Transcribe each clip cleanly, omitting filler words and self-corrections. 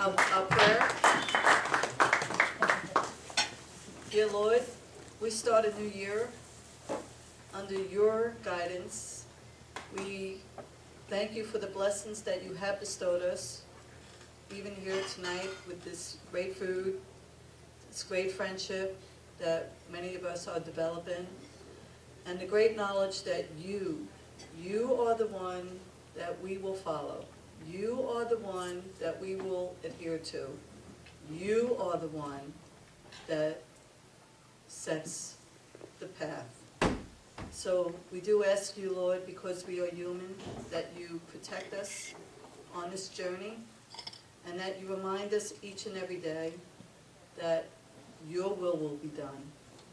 Our prayer. Dear Lord, we start a new year under your guidance. We thank you for the blessings that you have bestowed us, even here tonight with this great food, this great friendship that many of us are developing, and the great knowledge that you are the one that we will follow. You are the one that we will adhere to. You are the one that sets the path. So we do ask you, Lord, because we are human, that you protect us on this journey, and that you remind us each and every day that your will be done,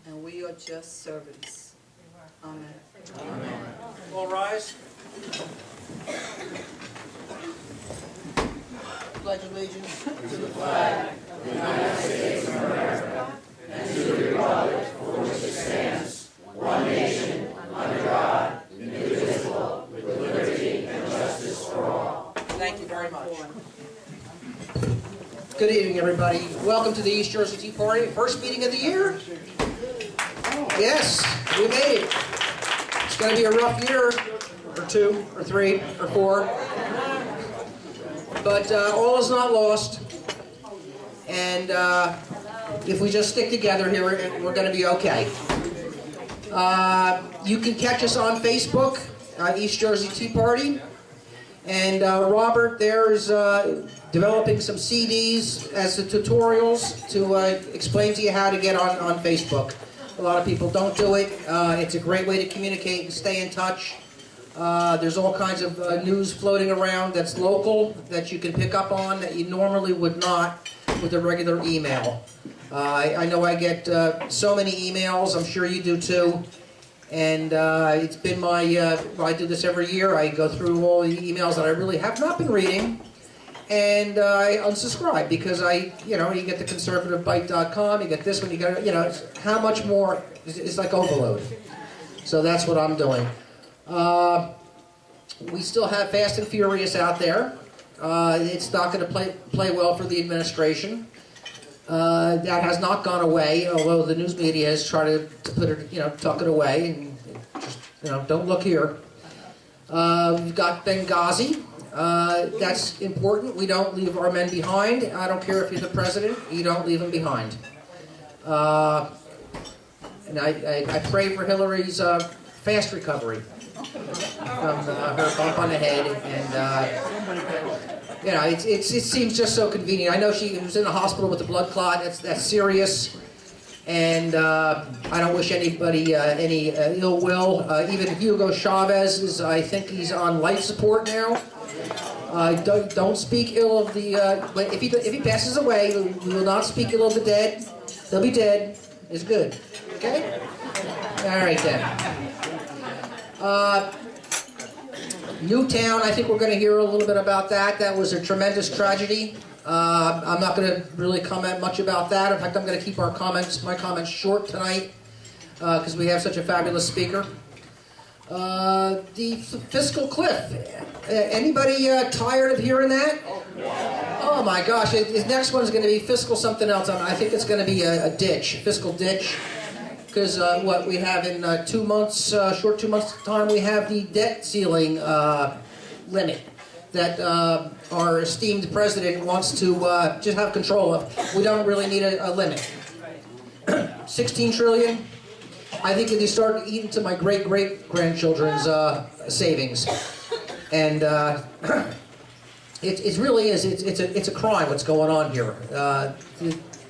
and we are just servants. Amen. Amen. All rise. Pledge allegiance to the flag of the United States of America and to the republic for which it stands, one nation, under God, indivisible, with liberty and justice for all. Thank you very much. Good evening, everybody. Welcome to the East Jersey Tea Party. First meeting of the year. Yes, we made it. It's going to be a rough year, or 2, or 3, or 4. But all is not lost. And if we just stick together here, we're going to be okay. You can catch us on Facebook, East Jersey Tea Party. And Robert there is developing some CDs as the tutorials to explain to you how to get on Facebook. A lot of people don't do it. It's a great way to communicate and stay in touch. There's all kinds of news floating around that's local that you can pick up on that you normally would not with a regular email. I know I get so many emails. I'm sure you do too. And it's been my, I do this every year. I go through all the emails that I really have not been reading, and I unsubscribe because you get the conservativebite.com, you get this one, you get, how much more, it's like overload. So that's what I'm doing. We still have Fast and Furious out there. It's not going to play well for the administration. That has not gone away, although the news media has tried to put it, tuck it away, and just, don't look here. We've got Benghazi. That's important. We don't leave our men behind. I don't care if you're the president, you don't leave them behind. And I pray for Hillary's fast recovery from her bump on the head, and it seems just so convenient. I know she was in the hospital with a blood clot. That's serious, and I don't wish anybody any ill will. Even Hugo Chavez I think he's on life support now. Don't speak ill of the. If he passes away, we will not speak ill of the dead. They'll be dead. It's good. Okay. All right then. Newtown, I think we're going to hear a little bit about that. That was a tremendous tragedy. I'm not going to really comment much about that. In fact, I'm going to keep my comments short tonight because we have such a fabulous speaker. The fiscal cliff. Anybody tired of hearing that? Oh my gosh, his next one is going to be fiscal something else. I think it's going to be a ditch, fiscal ditch. Because what we have in 2 months, short 2 months time, we have the debt ceiling limit that our esteemed president wants to just have control of. We don't really need a limit. 16 trillion. I think if you start eating to my great-great-grandchildren's savings, and it really is. It's a crime what's going on here.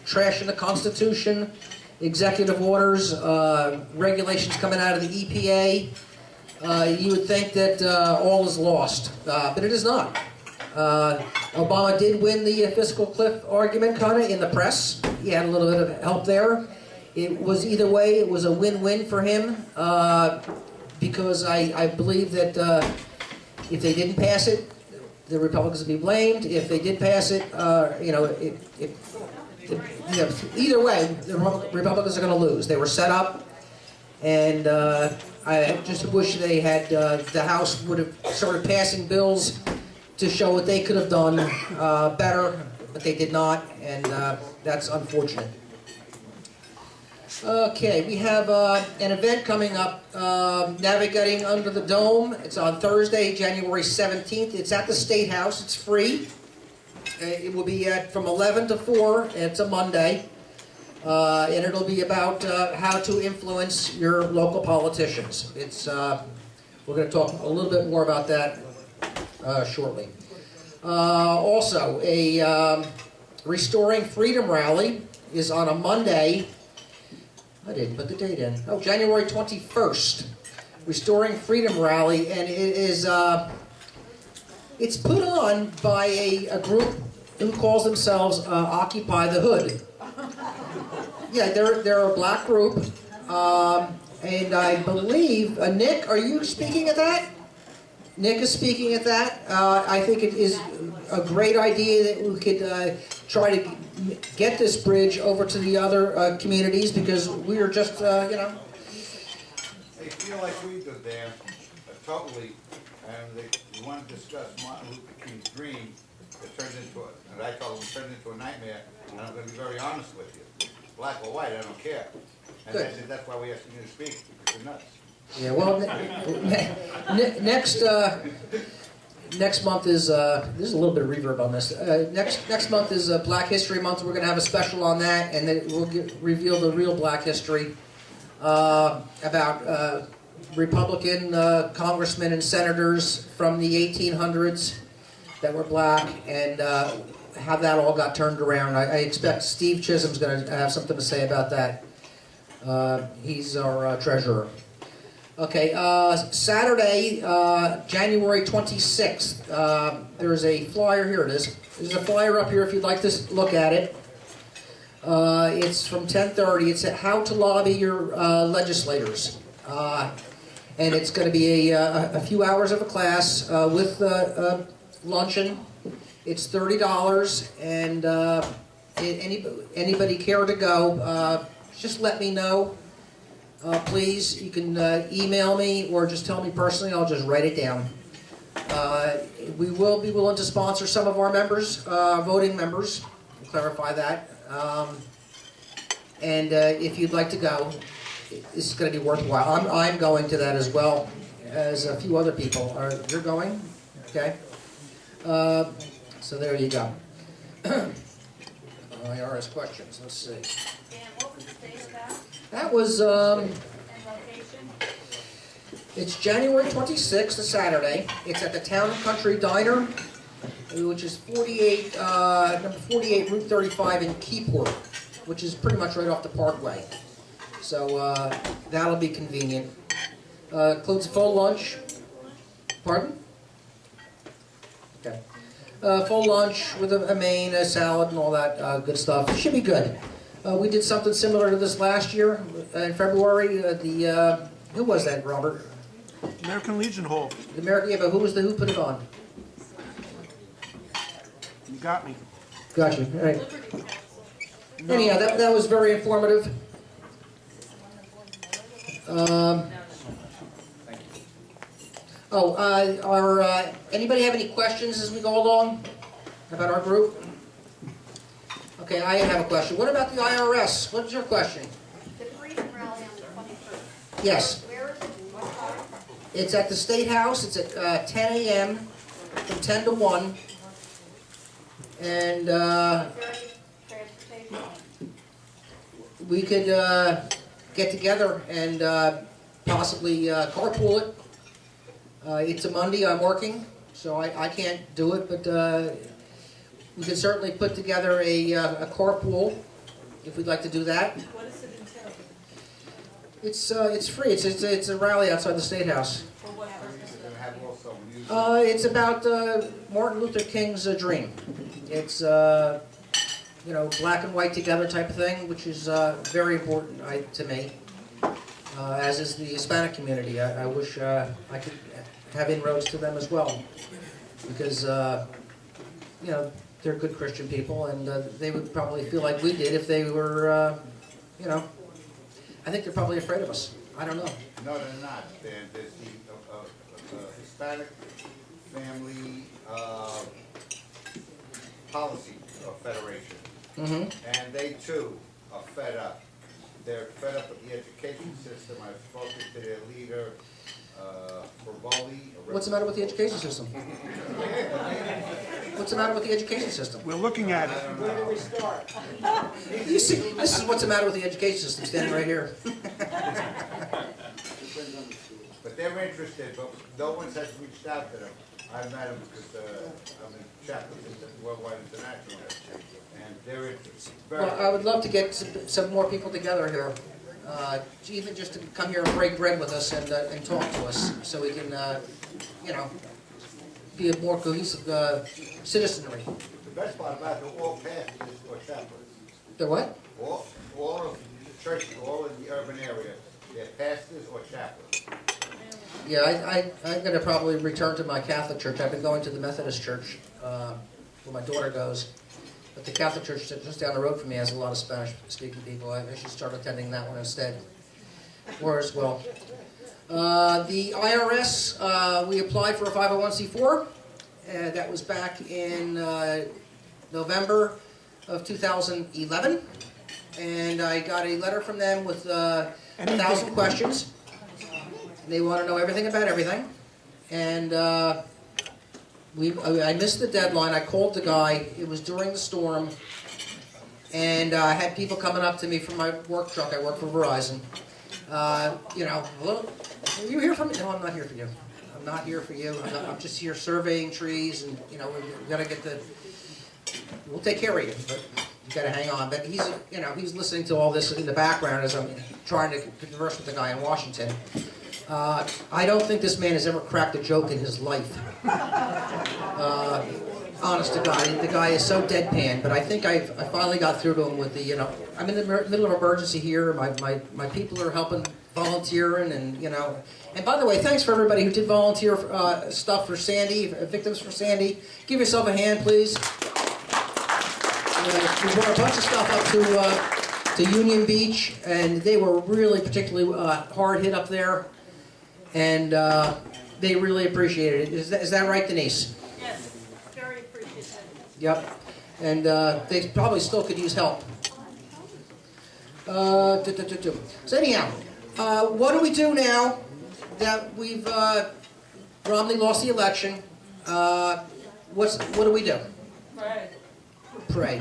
Trash in the Constitution. Executive orders, regulations coming out of the EPA. You would think that all is lost, but it is not. Obama did win the fiscal cliff argument, kind of, in the press. He had a little bit of help there. It was either way, it was a win-win for him, because I believe that if they didn't pass it, the Republicans would be blamed. If they did pass it, either way, the Republicans are going to lose. They were set up, and I just wish they had, the House would have started passing bills to show what they could have done better but they did not, and that's unfortunate. Okay, we have an event coming up, Navigating Under the Dome. It's on Thursday, January 17th. It's at the State House. It's free. It will be from 11 to 4. It's a Monday. And it'll be about how to influence your local politicians. We're going to talk a little bit more about that shortly. Also, a Restoring Freedom rally is on a Monday. I didn't put the date in. Oh, January 21st. Restoring Freedom rally, and it is it's put on by a group who calls themselves Occupy the Hood. Yeah, they're a black group, and I believe, Nick, are you speaking at that? Nick is speaking at that. I think it is a great idea that we could try to get this bridge over to the other communities, because we are just, you know. They feel like we do, Dan, totally, and they want to discuss Martin Luther King's dream that turned into and I told them it turned into a nightmare, and I'm going to be very honest with you. Black or white, I don't care. And that's why we asked you to speak, because you're nuts. Yeah, well, next month is, there's a little bit of reverb on this. Next month is Black History Month. We're going to have a special on that, and then we'll reveal the real Black history about Republican congressmen and senators from the 1800s that were black, and how that all got turned around. I expect Steve Chisholm's going to have something to say about that. He's our treasurer. Okay, Saturday, January 26th, there's a flyer, here it is. There's a flyer up here if you'd like to look at it. It's from 10:30. It's How to Lobby Your Legislators. And it's going to be a few hours of a class with luncheon. It's $30, and anybody care to go, just let me know. Please, you can email me or just tell me personally. I'll just write it down. We will be willing to sponsor some of our members, voting members. I'll clarify that. And if you'd like to go, it's going to be worthwhile. I'm going to that as well as a few other people. You're going? Okay. So there you go. IRS questions. Let's see. And what was the date of that? That was, And location? it's January 26th, a Saturday. It's at the Town and Country Diner, which is number 48, Route 35 in Keyport, which is pretty much right off the Parkway. So that'll be convenient. Includes a full lunch. Pardon? Okay. Full lunch with a main, a salad, and all that good stuff. Should be good. We did something similar to this last year in February. Who was that, Robert? American Legion Hall. The American, yeah, but who put it on? You got me. Gotcha. All right. Anyhow, that was very informative. Anybody have any questions as we go along about our group? Okay, I have a question. What about the IRS? What is your question? The Freedom Rally on the 21st. Yes. Where is it? What time? It's at the State House. It's at 10 a.m. from 10 to 1. And Is there any transportation? we could get together and possibly carpool it. It's a Monday. I'm working, so I can't do it, but we could certainly put together a carpool if we'd like to do that. What does it entail? It's free. It's a rally outside the State House. For what purpose? They're going to have also music. It's about Martin Luther King's dream. It's black and white together type of thing, which is very important to me, as is the Hispanic community. I wish I could have inroads to them as well, because they're good Christian people, and they would probably feel like we did if they were, I think they're probably afraid of us. I don't know. No, they're not. There's the Hispanic family policy or federation. Mm-hmm. And they too are fed up. They're fed up with the education system. I've spoken to their leader, What's the matter with the education system? What's the matter with the education system? We're looking at it. You see, this is what's the matter with the education system, standing right here. But they're interested, but no one has reached out to them. I've met them because I'm in chaplains at Worldwide International, and they're interested. Well, I would love to get some more people together here, even just to come here and break bread with us and talk to us, so we can, you know, be a more cohesive citizenry. The best part about it, they're all pastors or chaplains. The what? All of the churches, all in the urban area, they're pastors or chaplains. Yeah, I'm going to probably return to my Catholic church. I've been going to the Methodist church, where my daughter goes. But the Catholic church just down the road from me has a lot of Spanish-speaking people. I should start attending that one instead. Or as well. The IRS, we applied for a 501c4. That was back in November of 2011. And I got a letter from them with 1,000 questions. They want to know everything about everything. And I missed the deadline. I called the guy. It was during the storm. And I had people coming up to me from my work truck. I work for Verizon. You know, hello? Are you here for me? No, I'm not here for you. I'm not here for you. I'm just here surveying trees. And, you know, we've got to get the... We'll take care of you, but you got to hang on. But he's, you know, he's listening to all this in the background as I'm trying to converse with the guy in Washington. I don't think this man has ever cracked a joke in his life. Honest to God, the guy is so deadpan. But I think I finally got through to him with the, you know, I'm in the middle of emergency here. My people are helping, volunteering, and you know. And by the way, thanks for everybody who did volunteer stuff for Sandy, victims for Sandy. Give yourself a hand, please. We brought a bunch of stuff up to Union Beach, and they were really particularly hard hit up there. And they really appreciated it. Is that right, Denise? Yes, very appreciative. Yep. And they probably still could use help. So anyhow, what do we do now that we've Romney lost the election? What do we do? Right. Pray.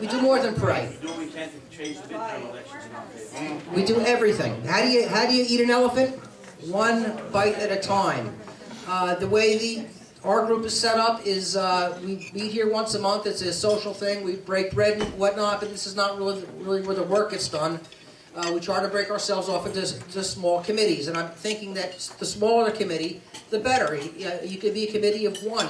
We do more than pray. No, we can't change the midterm elections in our favor. We do everything. How do you eat an elephant? One bite at a time. The way our group is set up is we meet here once a month. It's a social thing. We break bread and whatnot, but this is not really where the work gets done. We try to break ourselves off into small committees, and I'm thinking that the smaller the committee, the better. You could be a committee of one,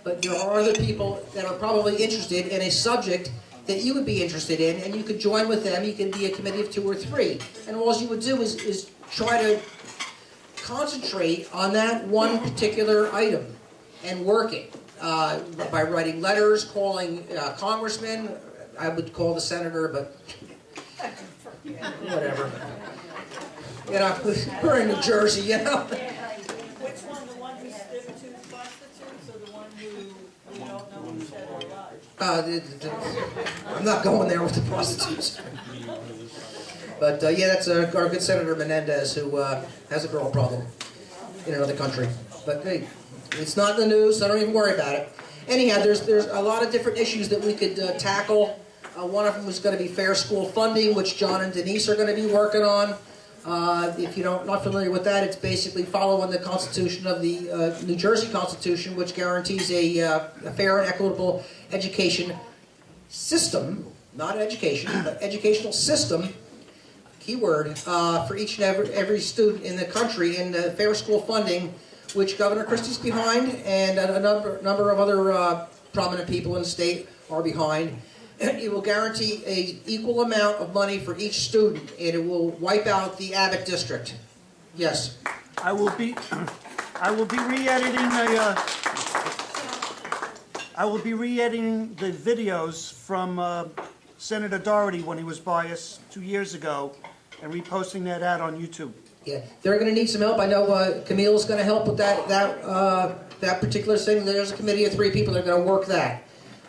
but there are other people that are probably interested in a subject that you would be interested in, and you could join with them. You could be a committee of 2 or 3, and all you would do is try to concentrate on that one particular item and work it by writing letters, calling congressmen. I would call the senator, but whatever. You know, we're in New Jersey, you know. Which one, the one who stick to prostitutes or the one who don't know who's dead or alive? I'm not going there with the prostitutes. But yeah, that's our good Senator Menendez, who has a girl problem in another country. But hey, it's not in the news, so don't even worry about it. Anyhow, there's a lot of different issues that we could tackle. One of them was going to be fair school funding, which John and Denise are going to be working on. If you're not familiar with that, it's basically following the Constitution of the New Jersey Constitution, which guarantees a fair and equitable education system, not education, but educational system, keyword, for each and every student in the country, and fair school funding, which Governor Christie's behind, and a number of other prominent people in the state are behind. It will guarantee an equal amount of money for each student, and it will wipe out the Abbott district. Yes. I will be re-editing the videos from Senator Doherty when he was by us 2 years ago, and reposting that out on YouTube. Yeah, they're going to need some help. I know Camille's going to help with that particular thing. There's a committee of 3 people that are going to work that.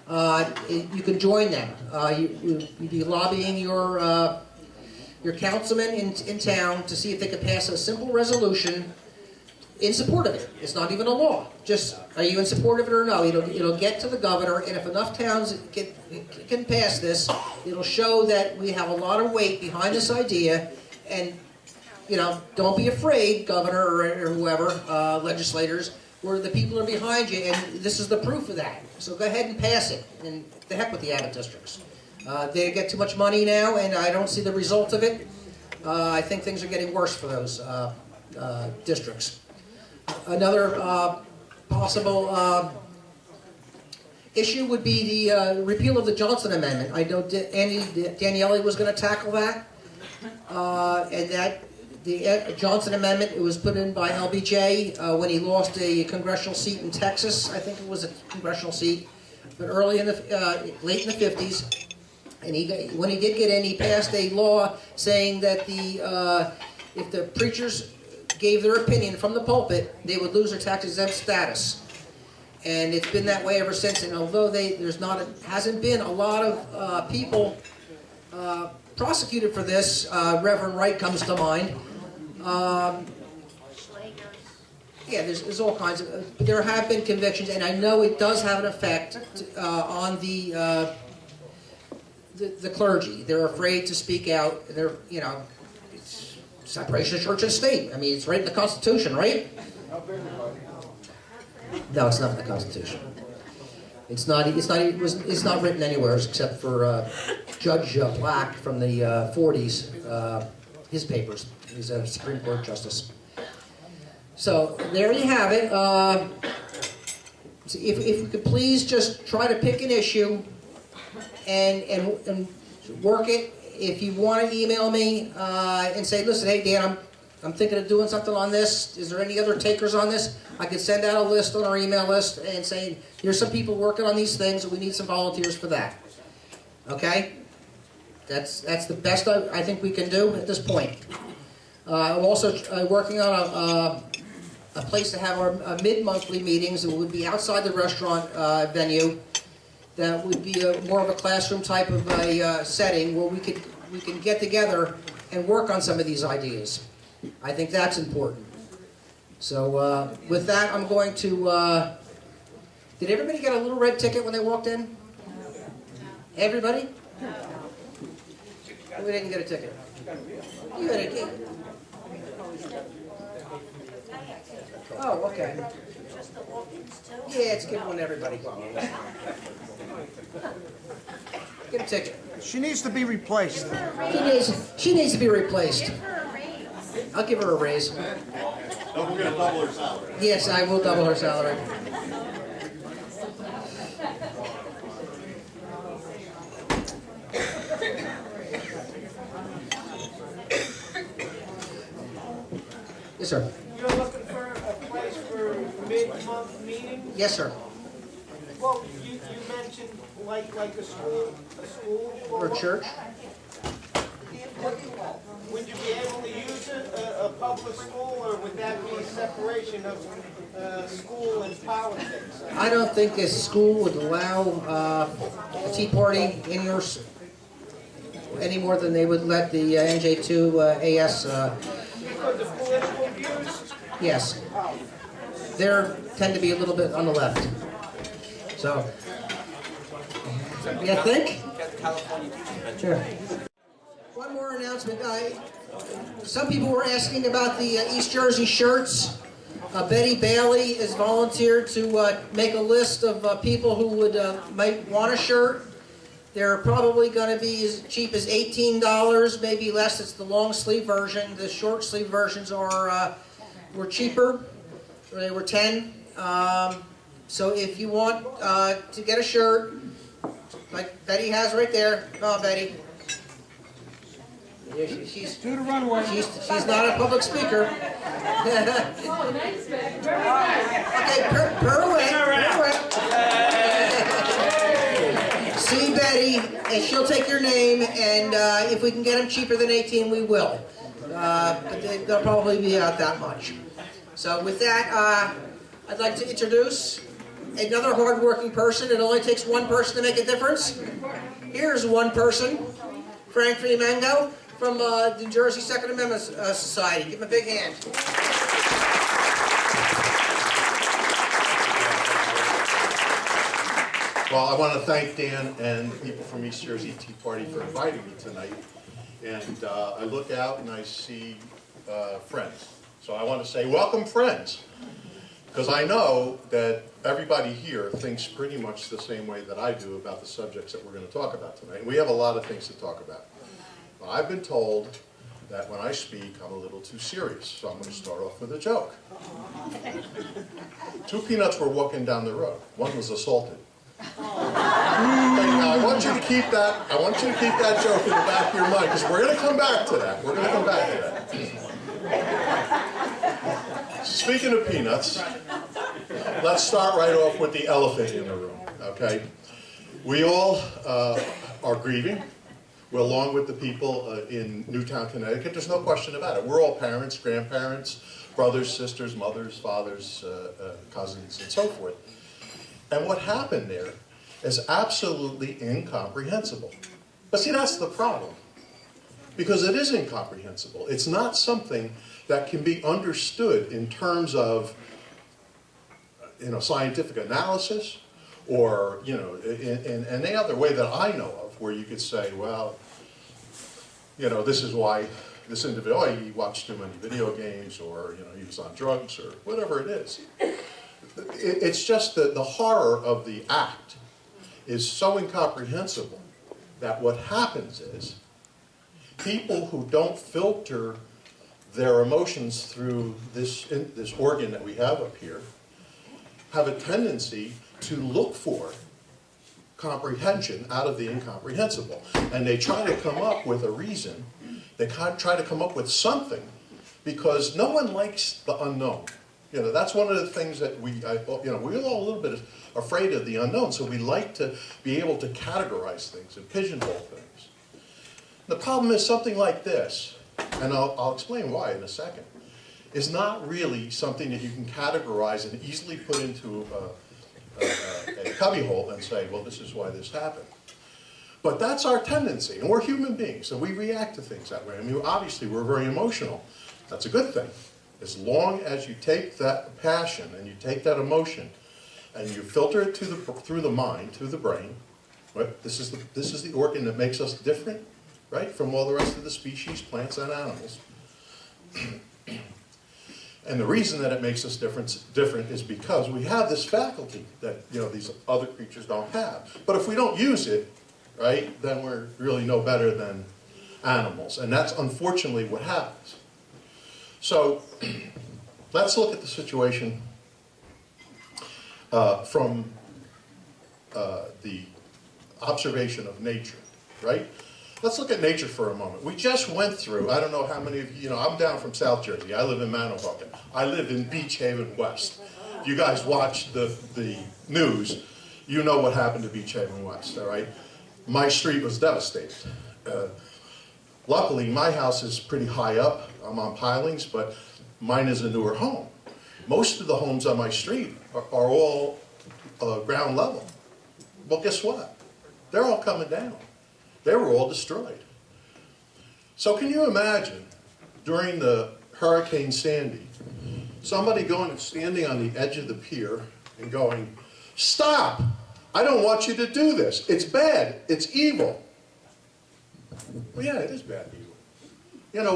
you can join them. You'd be lobbying your councilman in town to see if they could pass a simple resolution in support of it. It's not even a law. Just, are you in support of it or no? It'll get to the governor, and if enough towns can pass this, it'll show that we have a lot of weight behind this idea, and, you know, don't be afraid, governor or whoever, legislators, where the people are behind you, and this is the proof of that. So go ahead and pass it, and the heck with the Abbott districts. They get too much money now, and I don't see the result of it. I think things are getting worse for those districts. Another possible issue would be the repeal of the Johnson Amendment. I know Daniele was going to tackle that, and that the Johnson Amendment, it was put in by LBJ when he lost a congressional seat in Texas. I think it was a congressional seat, but late in the 50s. And when he did get in, he passed a law saying that if the preachers gave their opinion from the pulpit, they would lose their tax-exempt status. And it's been that way ever since. And although hasn't been a lot of people prosecuted for this, Reverend Wright comes to mind. Yeah, there's all kinds of. There have been convictions, and I know it does have an effect on the clergy. They're afraid to speak out. They're, you know, it's separation of church and state. I mean, it's right in the Constitution, right? No, it's not in the Constitution. It's not written anywhere except for Judge Black from the 40s, his papers. He's a Supreme Court justice. So there you have it. If we could please just try to pick an issue and work it. If you want to email me and say, listen, hey Dan, I'm thinking of doing something on this. Is there any other takers on this? I could send out a list on our email list and say, here's some people working on these things, and we need some volunteers for that. Okay? That's the best I think we can do at this point. I'm also working on a place to have our mid-monthly meetings. It would be outside the restaurant venue. That would be more of a classroom type of a setting where we can get together and work on some of these ideas. I think that's important. So with that, I'm going to. Did everybody get a little red ticket when they walked in? Everybody? We didn't get a ticket. You got a ticket. Oh, okay. Yeah, it's given one to everybody. Get a ticket. She needs to be replaced. She needs to be replaced. I'll give her a raise. No, we're going to double her salary. Yes, I will double her salary. Yes, sir. You're looking for a place for mid-month meetings? Yes, sir. Well, you mentioned like a school. Or a church. Would you be able to use a public school, or would that be separation of school and politics? I don't think a school would allow a tea party in yours any more than they would let the NJ2 AS. Because of political views? Yes. They tend to be a little bit on the left. So, you think? Sure. One more announcement. Some people were asking about the East Jersey shirts. Betty Bailey has volunteered to make a list of people who would might want a shirt. They're probably going to be as cheap as $18, maybe less. It's the long sleeve version. The short sleeve versions were cheaper. They were $10. So if you want to get a shirt, like Betty has right there. Oh, Betty. Yeah, she's Do the runway. She's not a public speaker. Okay, per away. See Betty, and she'll take your name, and if we can get them cheaper than 18, we will. But they'll probably be out that much. So with that, I'd like to introduce another hard-working person. It only takes one person to make a difference. Here's one person, Frank Fiamingo from New Jersey Second Amendment Society. Give him a big hand. Well, I want to thank Dan and people from East Jersey Tea Party for inviting me tonight. And I look out and I see friends. So I want to say, welcome, friends. Because I know that everybody here thinks pretty much the same way that I do about the subjects that we're going to talk about tonight. And we have a lot of things to talk about. Well, I've been told that when I speak, I'm a little too serious. So I'm going to start off with a joke. Two peanuts were walking down the road. One was assaulted. Now, I want you to keep that. I want you to keep that joke in the back of your mind, because we're going to come back to that. We're going to come back to that. Speaking of peanuts, let's start right off with the elephant in the room. Okay, we all are grieving. We're along with the people in Newtown, Connecticut. There's no question about it. We're all parents, grandparents, brothers, sisters, mothers, fathers, cousins, and so forth. And what happened there is absolutely incomprehensible. But see, that's the problem. Because it is incomprehensible. It's not something that can be understood in terms of, scientific analysis, or, in any other way that I know of, where you could say, well, this is why this individual, he watched too many video games, or, he was on drugs, or whatever it is. It's just that the horror of the act is so incomprehensible that what happens is people who don't filter their emotions through this organ that we have up here have a tendency to look for comprehension out of the incomprehensible. And they try to come up with a reason, they try to come up with something, because no one likes the unknown. That's one of the things that we're all a little bit afraid of the unknown, so we like to be able to categorize things and pigeonhole things. The problem is something like this, and I'll explain why in a second, is not really something that you can categorize and easily put into a cubbyhole and say, well, this is why this happened. But that's our tendency, and we're human beings, and we react to things that way. I mean, obviously, we're very emotional. That's a good thing. As long as you take that passion and you take that emotion and you filter it through the mind, through the brain, right? This is the organ that makes us different, right, from all the rest of the species, plants and animals. And the reason that it makes us different is because we have this faculty that these other creatures don't have. But if we don't use it, right, then we're really no better than animals, and that's unfortunately what happens. So let's look at the situation from the observation of nature, right? Let's look at nature for a moment. We just went through, I don't know how many of you, I'm down from South Jersey. I live in Manahawkin. I live in Beach Haven West. If you guys watch the news, you know what happened to Beach Haven West, all right? My street was devastated. Luckily, my house is pretty high up. I'm on pilings, but mine is a newer home. Most of the homes on my street are all ground level. Well, guess what? They're all coming down. They were all destroyed. So can you imagine, during the Hurricane Sandy, somebody going and standing on the edge of the pier and going, "Stop! I don't want you to do this. It's bad. It's evil." Well, yeah, it is bad and evil.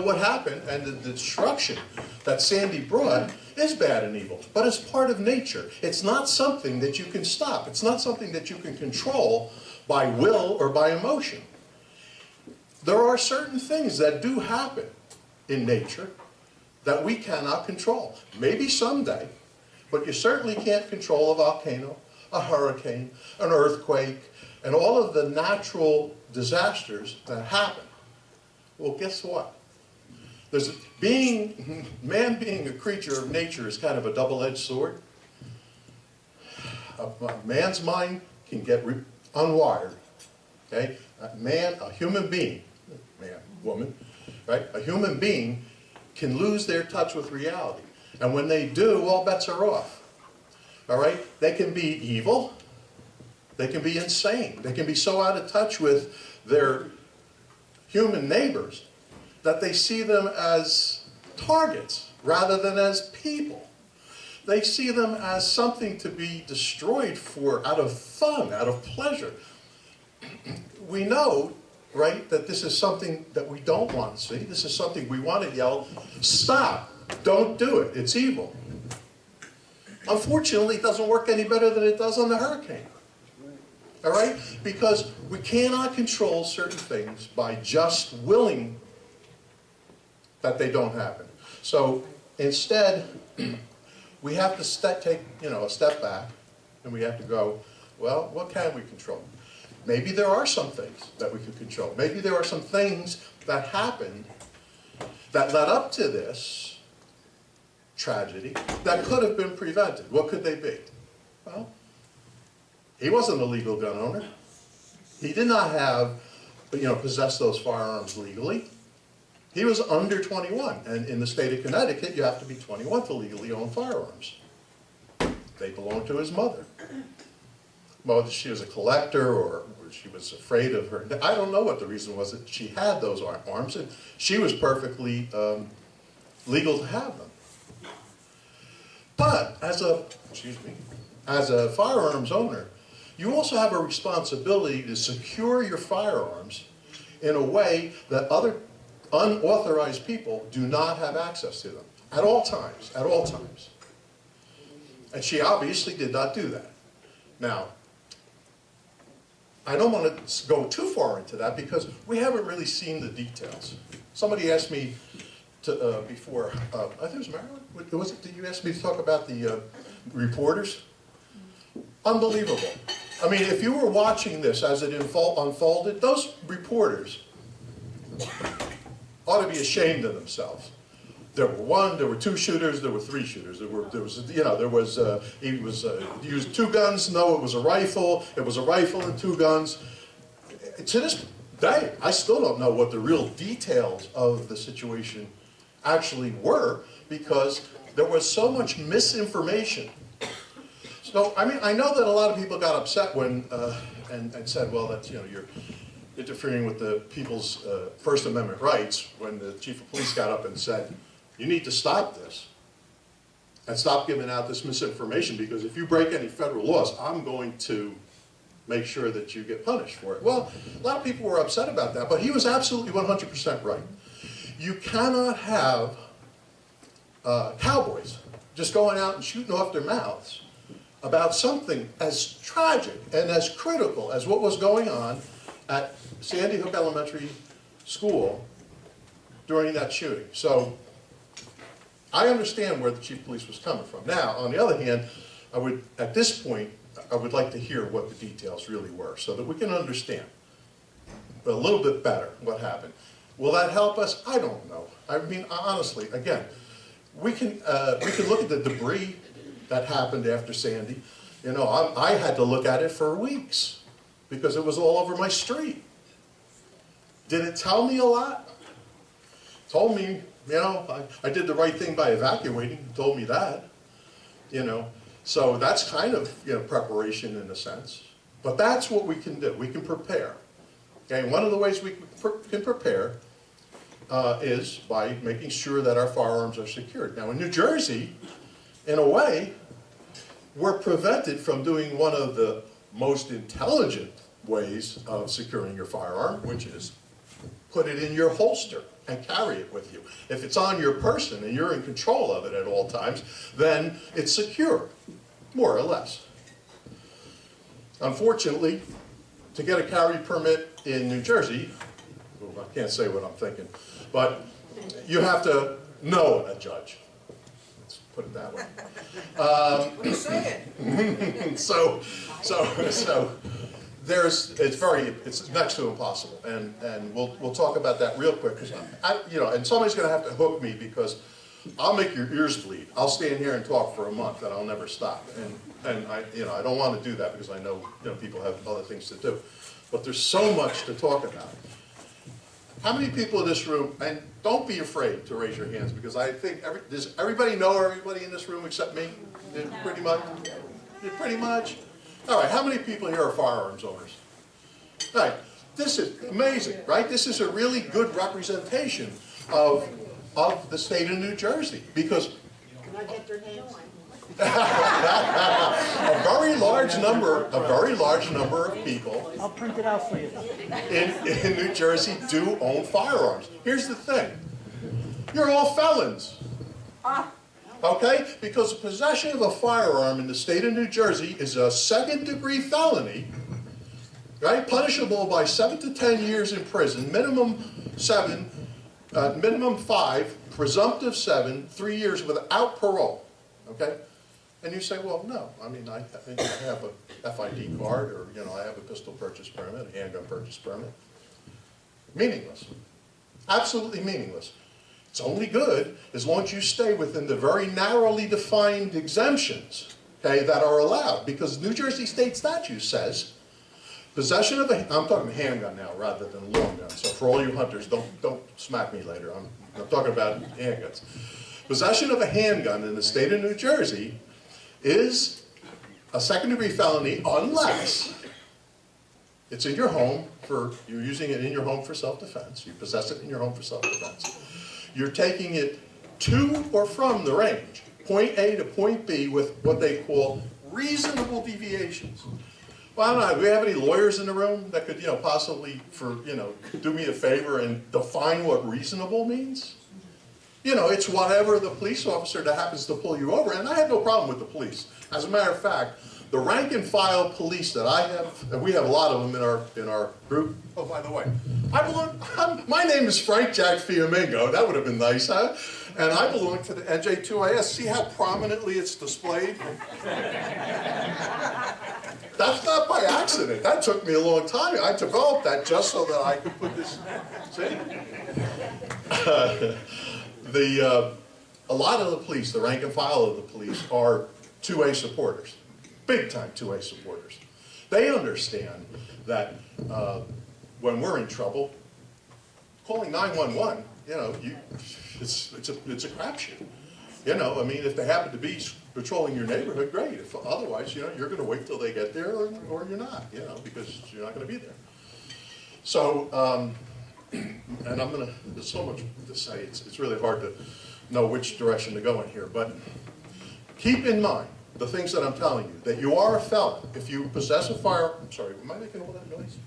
What happened and the destruction that Sandy brought is bad and evil, but it's part of nature. It's not something that you can stop. It's not something that you can control by will or by emotion. There are certain things that do happen in nature that we cannot control. Maybe someday, but you certainly can't control a volcano, a hurricane, an earthquake, and all of the natural disasters that happen. Well, guess what? Man being a creature of nature is kind of a double-edged sword. A man's mind can get unwired. Okay? A human being, man, woman, right? A human being can lose their touch with reality. And when they do, all bets are off. all right? They can be evil. They can be insane. They can be so out of touch with their human neighbors that they see them as targets rather than as people. They see them as something to be destroyed for out of fun, out of pleasure. We know, right, that this is something that we don't want to see. This is something we want to yell, stop, don't do it, it's evil. Unfortunately, it doesn't work any better than it does on the hurricane. All right? Because we cannot control certain things by just willing that they don't happen. So instead, we have to take a step back, and we have to go, well, what can we control? Maybe there are some things that we could control. Maybe there are some things that happened that led up to this tragedy that could have been prevented. What could they be? Well, he wasn't a legal gun owner. He did not have, possess those firearms legally. He was under 21, and in the state of Connecticut, you have to be 21 to legally own firearms. They belonged to his mother. Whether she was a collector or she was afraid of her, I don't know what the reason was that she had those arms, and she was perfectly legal to have them. But as a firearms owner, you also have a responsibility to secure your firearms in a way that other unauthorized people do not have access to them at all times, at all times. And she obviously did not do that. Now, I don't want to go too far into that because we haven't really seen the details. Somebody asked me before, I think it was Marilyn, was it that you asked me to talk about the reporters? Unbelievable. I mean, if you were watching this as it unfolded, those reporters ought to be ashamed of themselves. There were two shooters, there were three shooters. He used two guns. No, it was a rifle. It was a rifle and two guns. To this day, I still don't know what the real details of the situation actually were because there was so much misinformation. So, I mean, I know that a lot of people got upset when, and said, well, that's, you're interfering with the people's First Amendment rights when the chief of police got up and said, you need to stop this and stop giving out this misinformation because if you break any federal laws, I'm going to make sure that you get punished for it. Well, a lot of people were upset about that, but he was absolutely 100% right. You cannot have cowboys just going out and shooting off their mouths about something as tragic and as critical as what was going on at Sandy Hook Elementary School during that shooting. So I understand where the chief of police was coming from. Now, on the other hand, at this point, I would like to hear what the details really were so that we can understand a little bit better what happened. Will that help us? I don't know. I mean, honestly, again, we can look at the debris that happened after Sandy. I had to look at it for weeks because it was all over my street. Did it tell me a lot? It told me, I did the right thing by evacuating. It told me that, So that's kind of, preparation in a sense. But that's what we can do. We can prepare. Okay, one of the ways we can prepare is by making sure that our firearms are secured. Now in New Jersey, in a way, we're prevented from doing one of the most intelligent ways of securing your firearm, which is put it in your holster and carry it with you. If it's on your person and you're in control of it at all times, then it's secure, more or less. Unfortunately, to get a carry permit in New Jersey, well, I can't say what I'm thinking, but you have to know a judge. Let's put it that way. What are you saying? So it's next to impossible, and we'll talk about that real quick because and somebody's going to have to hook me because I'll make your ears bleed. I'll stand here and talk for a month and I'll never stop, and I don't want to do that because I know people have other things to do, but there's so much to talk about. How many people in this room, and don't be afraid to raise your hands because I think does everybody know everybody in this room except me? Pretty much. Pretty much. All right, how many people here are firearms owners? All right, this is amazing, right? This is a really good representation of the state of New Jersey, because Can I get their names? a very large number of people I'll print it out for you. in New Jersey do own firearms. Here's the thing. You're all felons. Okay? Because the possession of a firearm in the state of New Jersey is a second-degree felony, right? Punishable by 7 to 10 years in prison, minimum 5, presumptive 7, 3 years without parole. Okay? And you say, well, no. I mean, I think I have a FID card, or, you know, I have a pistol purchase permit, a handgun purchase permit. Meaningless. Absolutely meaningless. It's only good as long as you stay within the very narrowly defined exemptions, okay, that are allowed. Because New Jersey state statute says possession of a, I'm talking handgun now rather than long gun. So for all you hunters, don't smack me later. I'm talking about handguns. Possession of a handgun in the state of New Jersey is a second-degree felony unless it's in your home you're using it in your home for self-defense. You possess it in your home for self-defense. You're taking it to or from the range, point A to point B, with what they call reasonable deviations. Well, I don't know, do we have any lawyers in the room that could, possibly, do me a favor and define what reasonable means? It's whatever the police officer that happens to pull you over, and I have no problem with the police. As a matter of fact, the rank and file police that I have, and we have a lot of them in our group. Oh, by the way, my name is Frank Jack Fiamingo. That would have been nice, huh? And I belong to the NJ2AS. See how prominently it's displayed? That's not by accident. That took me a long time. I developed that just so that I could put this. See? A lot of the police, the rank and file of the police, are 2A supporters. Big time 2A supporters. They understand that when we're in trouble, calling 911, it's a crapshoot. I mean, if they happen to be patrolling your neighborhood, great. If otherwise, you're going to wait till they get there, or you're not, because you're not going to be there. So, and there's so much to say, it's really hard to know which direction to go in here, but keep in mind the things that I'm telling you, that you are a felon if you possess a firearm. I'm sorry, am I making all that noise?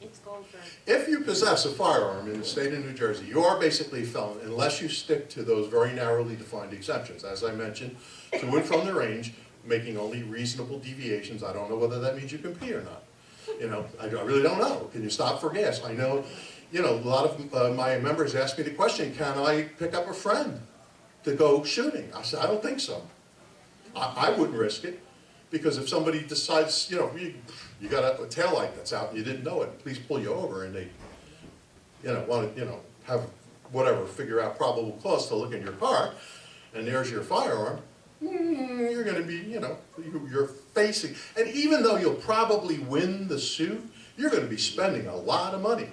It's Goldberg. If you possess a firearm in the state of New Jersey, you are basically a felon unless you stick to those very narrowly defined exemptions. As I mentioned, to and from the range, making only reasonable deviations. I don't know whether that means you can pee or not. I really don't know. Can you stop for gas? I know, a lot of my members ask me the question, can I pick up a friend to go shooting? I said, I don't think so. I wouldn't risk it, because if somebody decides, you got a taillight that's out and you didn't know it, police pull you over and they, want to, have whatever, figure out probable cause to look in your car, and there's your firearm, you're going to be, you're facing, and even though you'll probably win the suit, you're going to be spending a lot of money.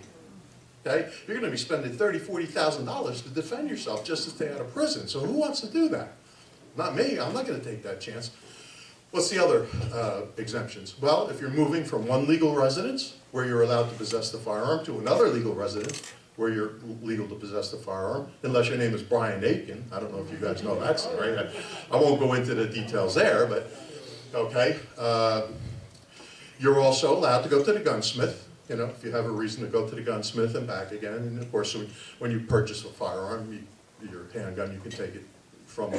Okay? You're going to be spending $30,000, $40,000 to defend yourself just to stay out of prison. So who wants to do that? Not me. I'm not going to take that chance. What's the other exemptions? Well, if you're moving from one legal residence, where you're allowed to possess the firearm, to another legal residence, where you're legal to possess the firearm, unless your name is Brian Aitken. I don't know if you guys know that, right? I won't go into the details there, but okay. You're also allowed to go to the gunsmith, if you have a reason to go to the gunsmith and back again. And of course, when you purchase a firearm, your handgun, you can take it from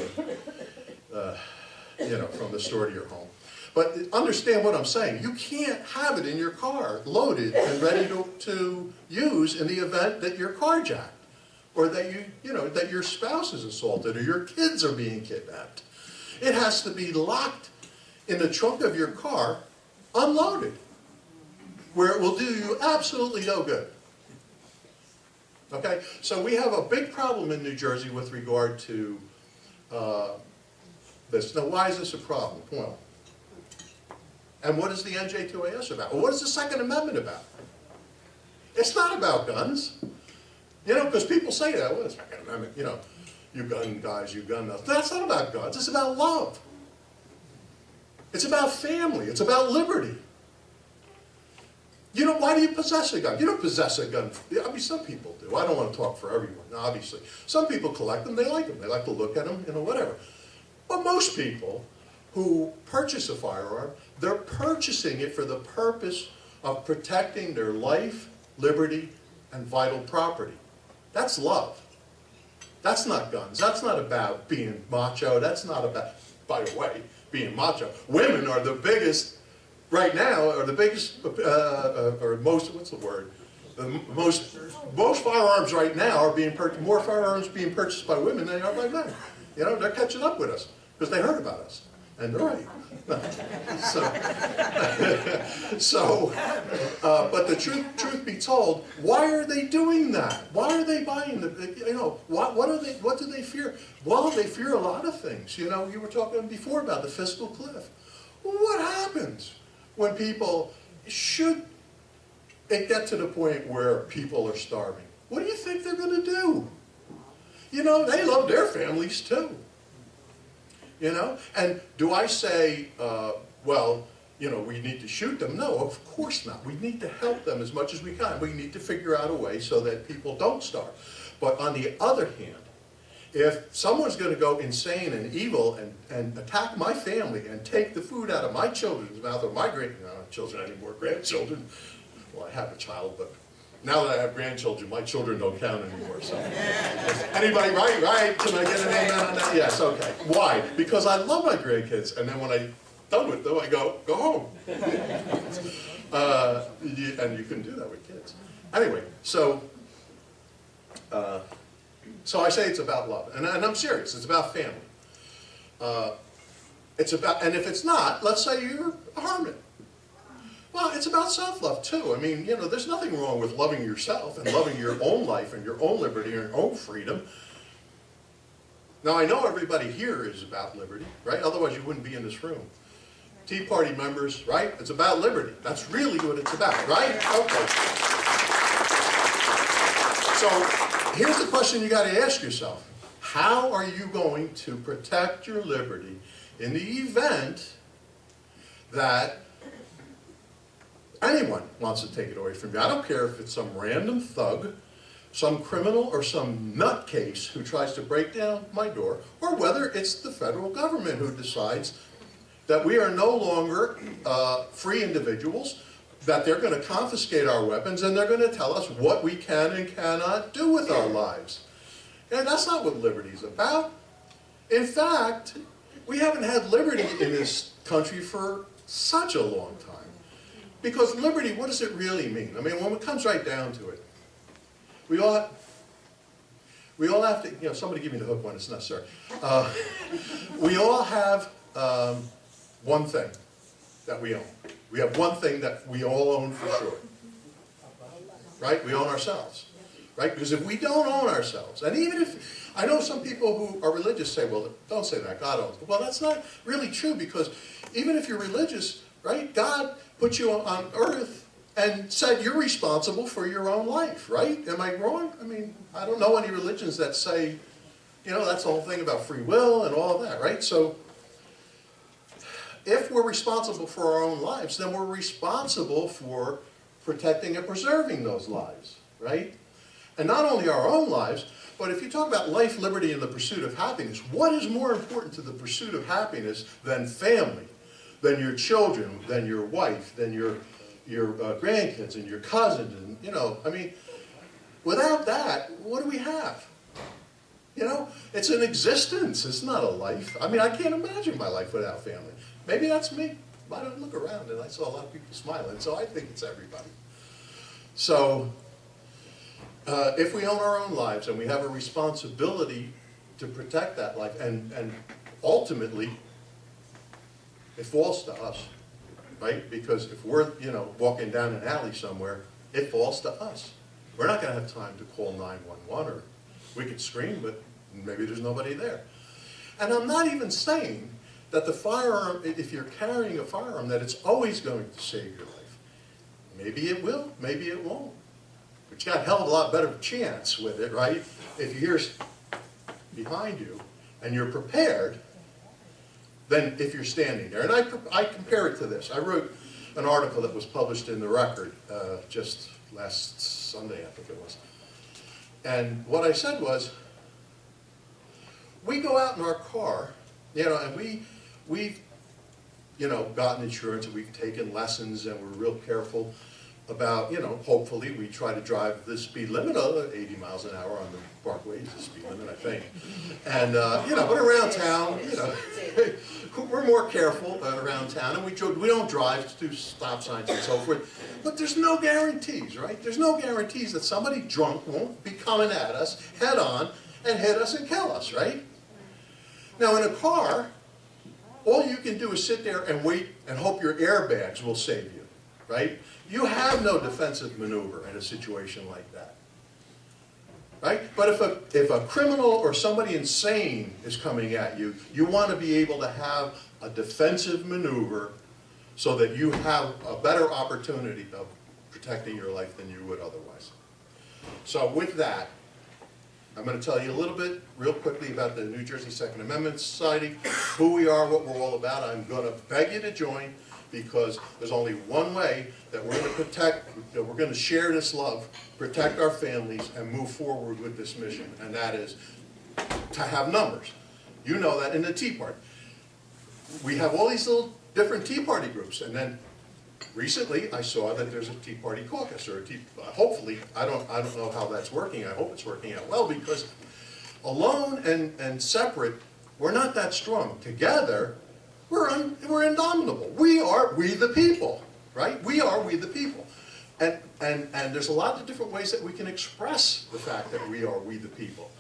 from the store to your home. But understand what I'm saying. You can't have it in your car, loaded and ready to use in the event that you're carjacked, or that that your spouse is assaulted, or your kids are being kidnapped. It has to be locked in the trunk of your car, unloaded, where it will do you absolutely no good. Okay? So we have a big problem in New Jersey with regard to this. Now, why is this a problem? Well, and what is the NJ2AS about? Well, what is the Second Amendment about? It's not about guns. Because people say that, well, the Second Amendment, you gun guys, you gun nuts. That's not about guns, it's about love. It's about family, it's about liberty. You know, why do you possess a gun? You don't possess a gun. I mean, some people do. I don't want to talk for everyone, obviously. Some people collect them, they like them. They like to look at them, you know, whatever. But most people who purchase a firearm, they're purchasing it for the purpose of protecting their life, liberty, and vital property. That's love. That's not guns. That's not about being macho. That's not about, by the way, being macho. Women are the biggest, right now, are the biggest, or most, what's the word? Most firearms right now are being purchased, more firearms being purchased by women than they are by men. You know, they're catching up with us because they heard about us. And they're right. But the truth be told, why are they doing that? Why are they buying the, you know, what do they fear? Well, they fear a lot of things. You know, you were talking before about the fiscal cliff. What happens when people, should it get to the point where people are starving? What do you think they're going to do? You know, they love their families too. You know, and do I say, well, you know, we need to shoot them? No, of course not. We need to help them as much as we can. We need to figure out a way so that people don't starve. But on the other hand, if someone's going to go insane and evil and attack my family and take the food out of my children's mouth, or my children anymore, grandchildren, well, I have a child, but now that I have grandchildren, my children don't count anymore. So, anybody, right? Can I get an amen on that? Yes, okay. Why? Because I love my grandkids, and then when I'm done with them, I go home. And you can do that with kids. Anyway, so I say it's about love, and I'm serious. It's about family. It's about, and if it's not, let's say you're a hermit. Well, it's about self-love too. I mean, you know, there's nothing wrong with loving yourself and loving your own life and your own liberty and your own freedom. Now, I know everybody here is about liberty, right? Otherwise, you wouldn't be in this room. Tea Party members, right? It's about liberty. That's really what it's about, right? Okay. So, here's the question you got to ask yourself. How are you going to protect your liberty in the event that anyone wants to take it away from you? I don't care if it's some random thug, some criminal, or some nutcase who tries to break down my door, or whether it's the federal government who decides that we are no longer free individuals, that they're going to confiscate our weapons, and they're going to tell us what we can and cannot do with our lives. And that's not what liberty is about. In fact, we haven't had liberty in this country for such a long time. Because liberty, what does it really mean? I mean, when it comes right down to it, we all have to, you know, somebody give me the hook when it's necessary. We all have one thing that we own. We have one thing that we all own for sure. Right? We own ourselves. Right? Because if we don't own ourselves, and even if, I know some people who are religious say, well, don't say that, God owns. Well, that's not really true, because even if you're religious, right, God put you on earth and said you're responsible for your own life, right? Am I wrong? I mean, I don't know any religions that say, you know, that's the whole thing about free will and all of that, right? So, if we're responsible for our own lives, then we're responsible for protecting and preserving those lives, right? And not only our own lives, but if you talk about life, liberty, and the pursuit of happiness, what is more important to the pursuit of happiness than family, than your children, than your wife, than your grandkids and your cousins, and, you know, I mean, without that, what do we have? You know, it's an existence, it's not a life. I mean, I can't imagine my life without family. Maybe that's me. I don't look around and I saw a lot of people smiling, so I think it's everybody. So, if we own our own lives and we have a responsibility to protect that life, and ultimately, it falls to us, right? Because if we're, you know, walking down an alley somewhere, it falls to us. We're not going to have time to call 911, or we could scream, but maybe there's nobody there. And I'm not even saying that the firearm, if you're carrying a firearm, that it's always going to save your life. Maybe it will, maybe it won't. But you got a hell of a lot better chance with it, right? If you hear, behind you and you're prepared than if you're standing there. And I compare it to this. I wrote an article that was published in the Record just last Sunday, I think it was. And what I said was, we go out in our car, you know, and we've you know, gotten insurance, and we've taken lessons, and we're real careful about, you know, hopefully we try to drive the speed limit of 80 miles an hour on the parkway is the speed limit, I think. And, you know, but around town, you know, we're more careful around town, and we don't drive to stop signs and so forth. But there's no guarantees, right? There's no guarantees that somebody drunk won't be coming at us head on and hit us and kill us, right? Now, in a car, all you can do is sit there and wait and hope your airbags will save you, right? You have no defensive maneuver in a situation like that, right? But if a criminal or somebody insane is coming at you, you want to be able to have a defensive maneuver so that you have a better opportunity of protecting your life than you would otherwise. So with that, I'm going to tell you a little bit, real quickly, about the New Jersey Second Amendment Society, who we are, what we're all about. I'm going to beg you to join, because there's only one way that we're going to protect, that we're going to share this love, protect our families, and move forward with this mission, and that is to have numbers. You know that in the Tea Party. We have all these little different Tea Party groups, and then recently I saw that there's a Tea Party caucus, or a Tea, hopefully, I don't know how that's working. I hope it's working out well, because alone and separate, we're not that strong. Together, we're indomitable. We the people, right? We the people. And there's a lot of different ways that we can express the fact that we the people.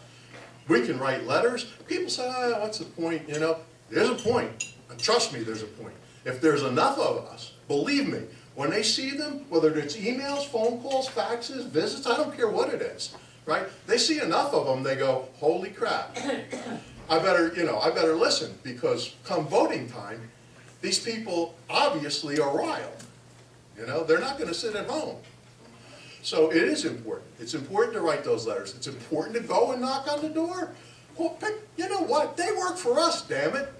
We can write letters. People say, oh, what's the point? You know, there's a point. And trust me, there's a point. If there's enough of us, believe me, when they see them, whether it's emails, phone calls, faxes, visits, I don't care what it is, right? They see enough of them, they go, holy crap. I better listen, because come voting time, these people obviously are riled. You know, they're not going to sit at home. So it is important. It's important to write those letters. It's important to go and knock on the door. Well, you know what? They work for us, damn it.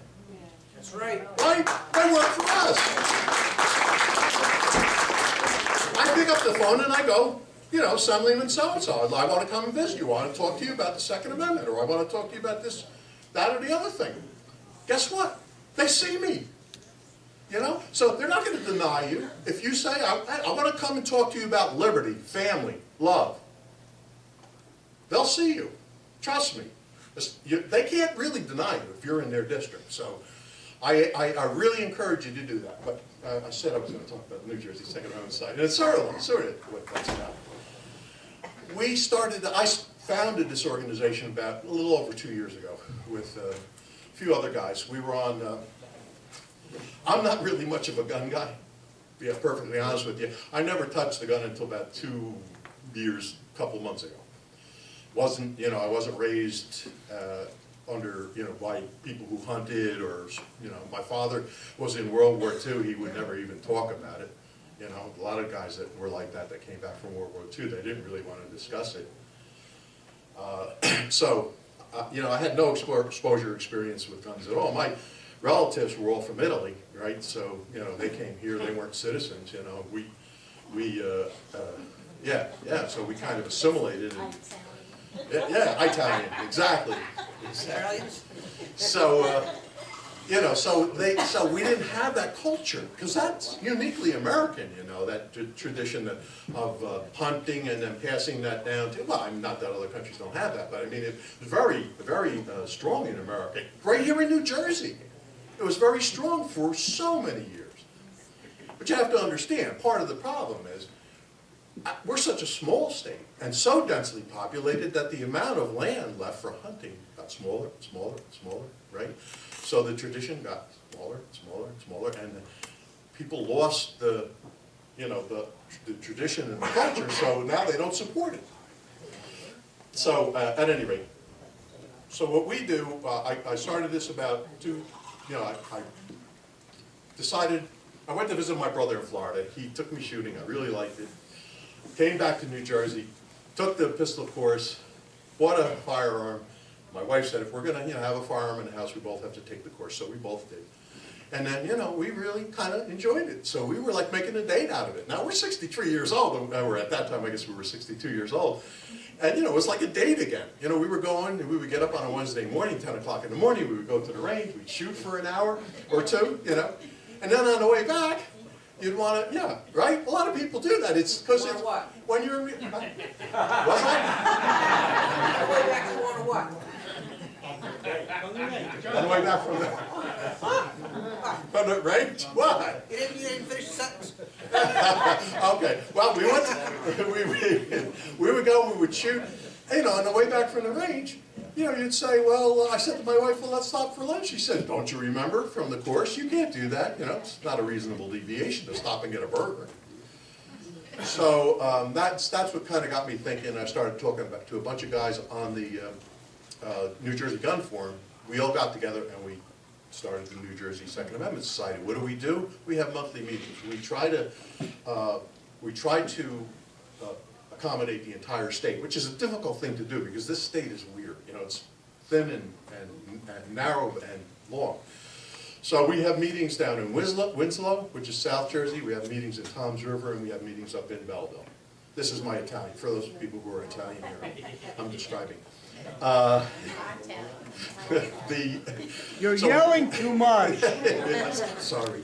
That's right. Right? They work for us. I pick up the phone and I go, you know, Assemblyman so-and-so, I want to come and visit you. I want to talk to you about the Second Amendment, or I want to talk to you about this, that, or the other thing. Guess what? They see me. You know? So they're not going to deny you. If you say, I want to come and talk to you about liberty, family, love, they'll see you. Trust me. They can't really deny you if you're in their district. So I really encourage you to do that. But I said I was going to talk about the New Jersey Second Amendment Society, and it's sort of what that's about. I founded this organization about a little over 2 years ago with a few other guys. We were on, I'm not really much of a gun guy, to be perfectly honest with you. I never touched the gun until about 2 years, a couple months ago. I wasn't raised under, by people who hunted, or, my father was in World War II. He would never even talk about it. A lot of guys that were like that came back from World War II, they didn't really want to discuss it. I had no exposure experience with guns at all. My relatives were all from Italy, right? So, they came here, they weren't citizens, so we kind of assimilated. Yeah, Italian, exactly. So, so we didn't have that culture, because that's uniquely American, that tradition of hunting and then passing that down to, well, not that other countries don't have that, but I mean, it's very, very strong in America. Right here in New Jersey, it was very strong for so many years. But you have to understand, part of the problem is, we're such a small state and so densely populated that the amount of land left for hunting got smaller, smaller, smaller, right? So the tradition got smaller, smaller, smaller, and people lost the tradition and the culture, so now they don't support it. So at any rate, so what we do, I started this about I decided, I went to visit my brother in Florida. He took me shooting, I really liked it. Came back to New Jersey, took the pistol course, bought a firearm, my wife said, if we're gonna, have a firearm in the house, we both have to take the course, so we both did. And then, we really kind of enjoyed it. So we were like making a date out of it. Now we're 63 years old, or at that time I guess we were 62 years old. And it was like a date again. We were going, we would get up on a Wednesday morning, 10 o'clock in the morning, we would go to the range, we'd shoot for an hour or two, And then on the way back, you'd want to, right? A lot of people do that. It's because it's when you're, what's that? On the way back, you want to what? On the way back from the range? What? You didn't finish the sentence. Okay, well, we would go, we would shoot, on the way back from the range, you'd say, well, I said to my wife, well, let's stop for lunch. She said, don't you remember from the course? You can't do that, it's not a reasonable deviation to stop and get a burger. So that's what kind of got me thinking. I started talking to a bunch of guys on the New Jersey Gun Forum. We all got together and we started the New Jersey Second Amendment Society. What do? We have monthly meetings. We try to accommodate the entire state, which is a difficult thing to do because this state is weird. It's thin and narrow and long. So we have meetings down in Winslow, which is South Jersey. We have meetings in Toms River, and we have meetings up in Belleville. This is my Italian. For those people who are Italian here, I'm describing. You're yelling too much. Sorry.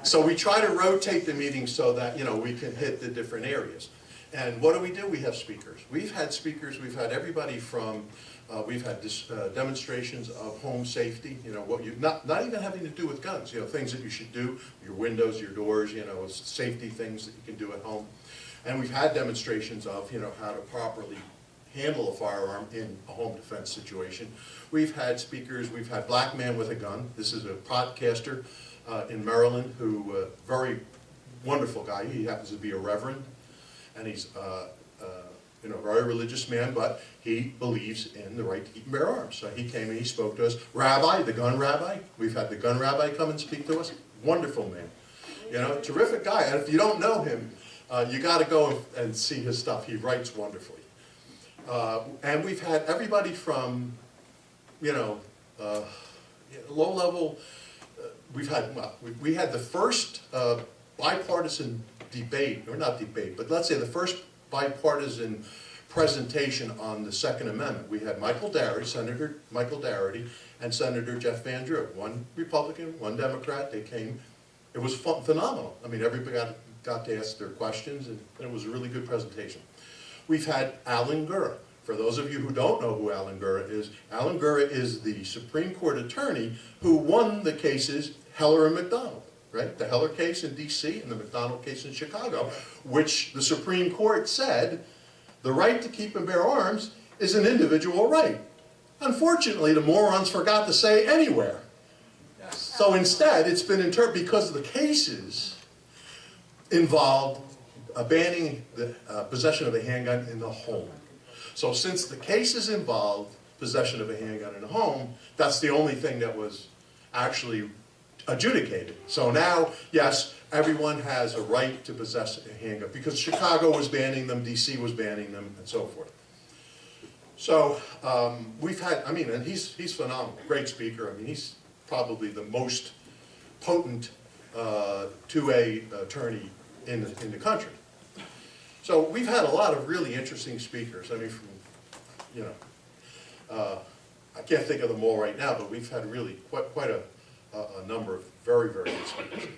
So we try to rotate the meetings so that, we can hit the different areas. And what do? We have speakers. We've had speakers, we've had everybody from, we've had demonstrations of home safety, not even having to do with guns, things that you should do, your windows, your doors, safety things that you can do at home. And we've had demonstrations of, how to properly handle a firearm in a home defense situation. We've had speakers, we've had Black Man with a Gun. This is a podcaster in Maryland who, very wonderful guy. He happens to be a reverend, and he's a very religious man, but he believes in the right to keep and bear arms. So he came and he spoke to us. Rabbi, the gun rabbi, we've had the gun rabbi come and speak to us. Wonderful man. Terrific guy. And if you don't know him, you got to go and see his stuff. He writes wonderfully. And we've had everybody from, low level. We had the first bipartisan debate, or not debate, but let's say the first bipartisan presentation on the Second Amendment. We had Senator Michael Dougherty, and Senator Jeff Van Drew. One Republican, one Democrat. They came. It was phenomenal. I mean, everybody got to ask their questions, and it was a really good presentation. We've had Alan Gura. For those of you who don't know who Alan Gura is the Supreme Court attorney who won the cases Heller and McDonald. Right? The Heller case in D.C. and the McDonald case in Chicago, which the Supreme Court said the right to keep and bear arms is an individual right. Unfortunately, the morons forgot to say anywhere. So instead, it's been interpreted because the cases involved banning the possession of a handgun in the home. So since the cases involved possession of a handgun in the home, that's the only thing that was actually adjudicated. So now, yes, everyone has a right to possess a handgun because Chicago was banning them, DC was banning them, and so forth. So we've had, and he's phenomenal, great speaker. He's probably the most potent 2A attorney in the country. So we've had a lot of really interesting speakers. I can't think of them all right now, but we've had really quite a number of very, very good speakers.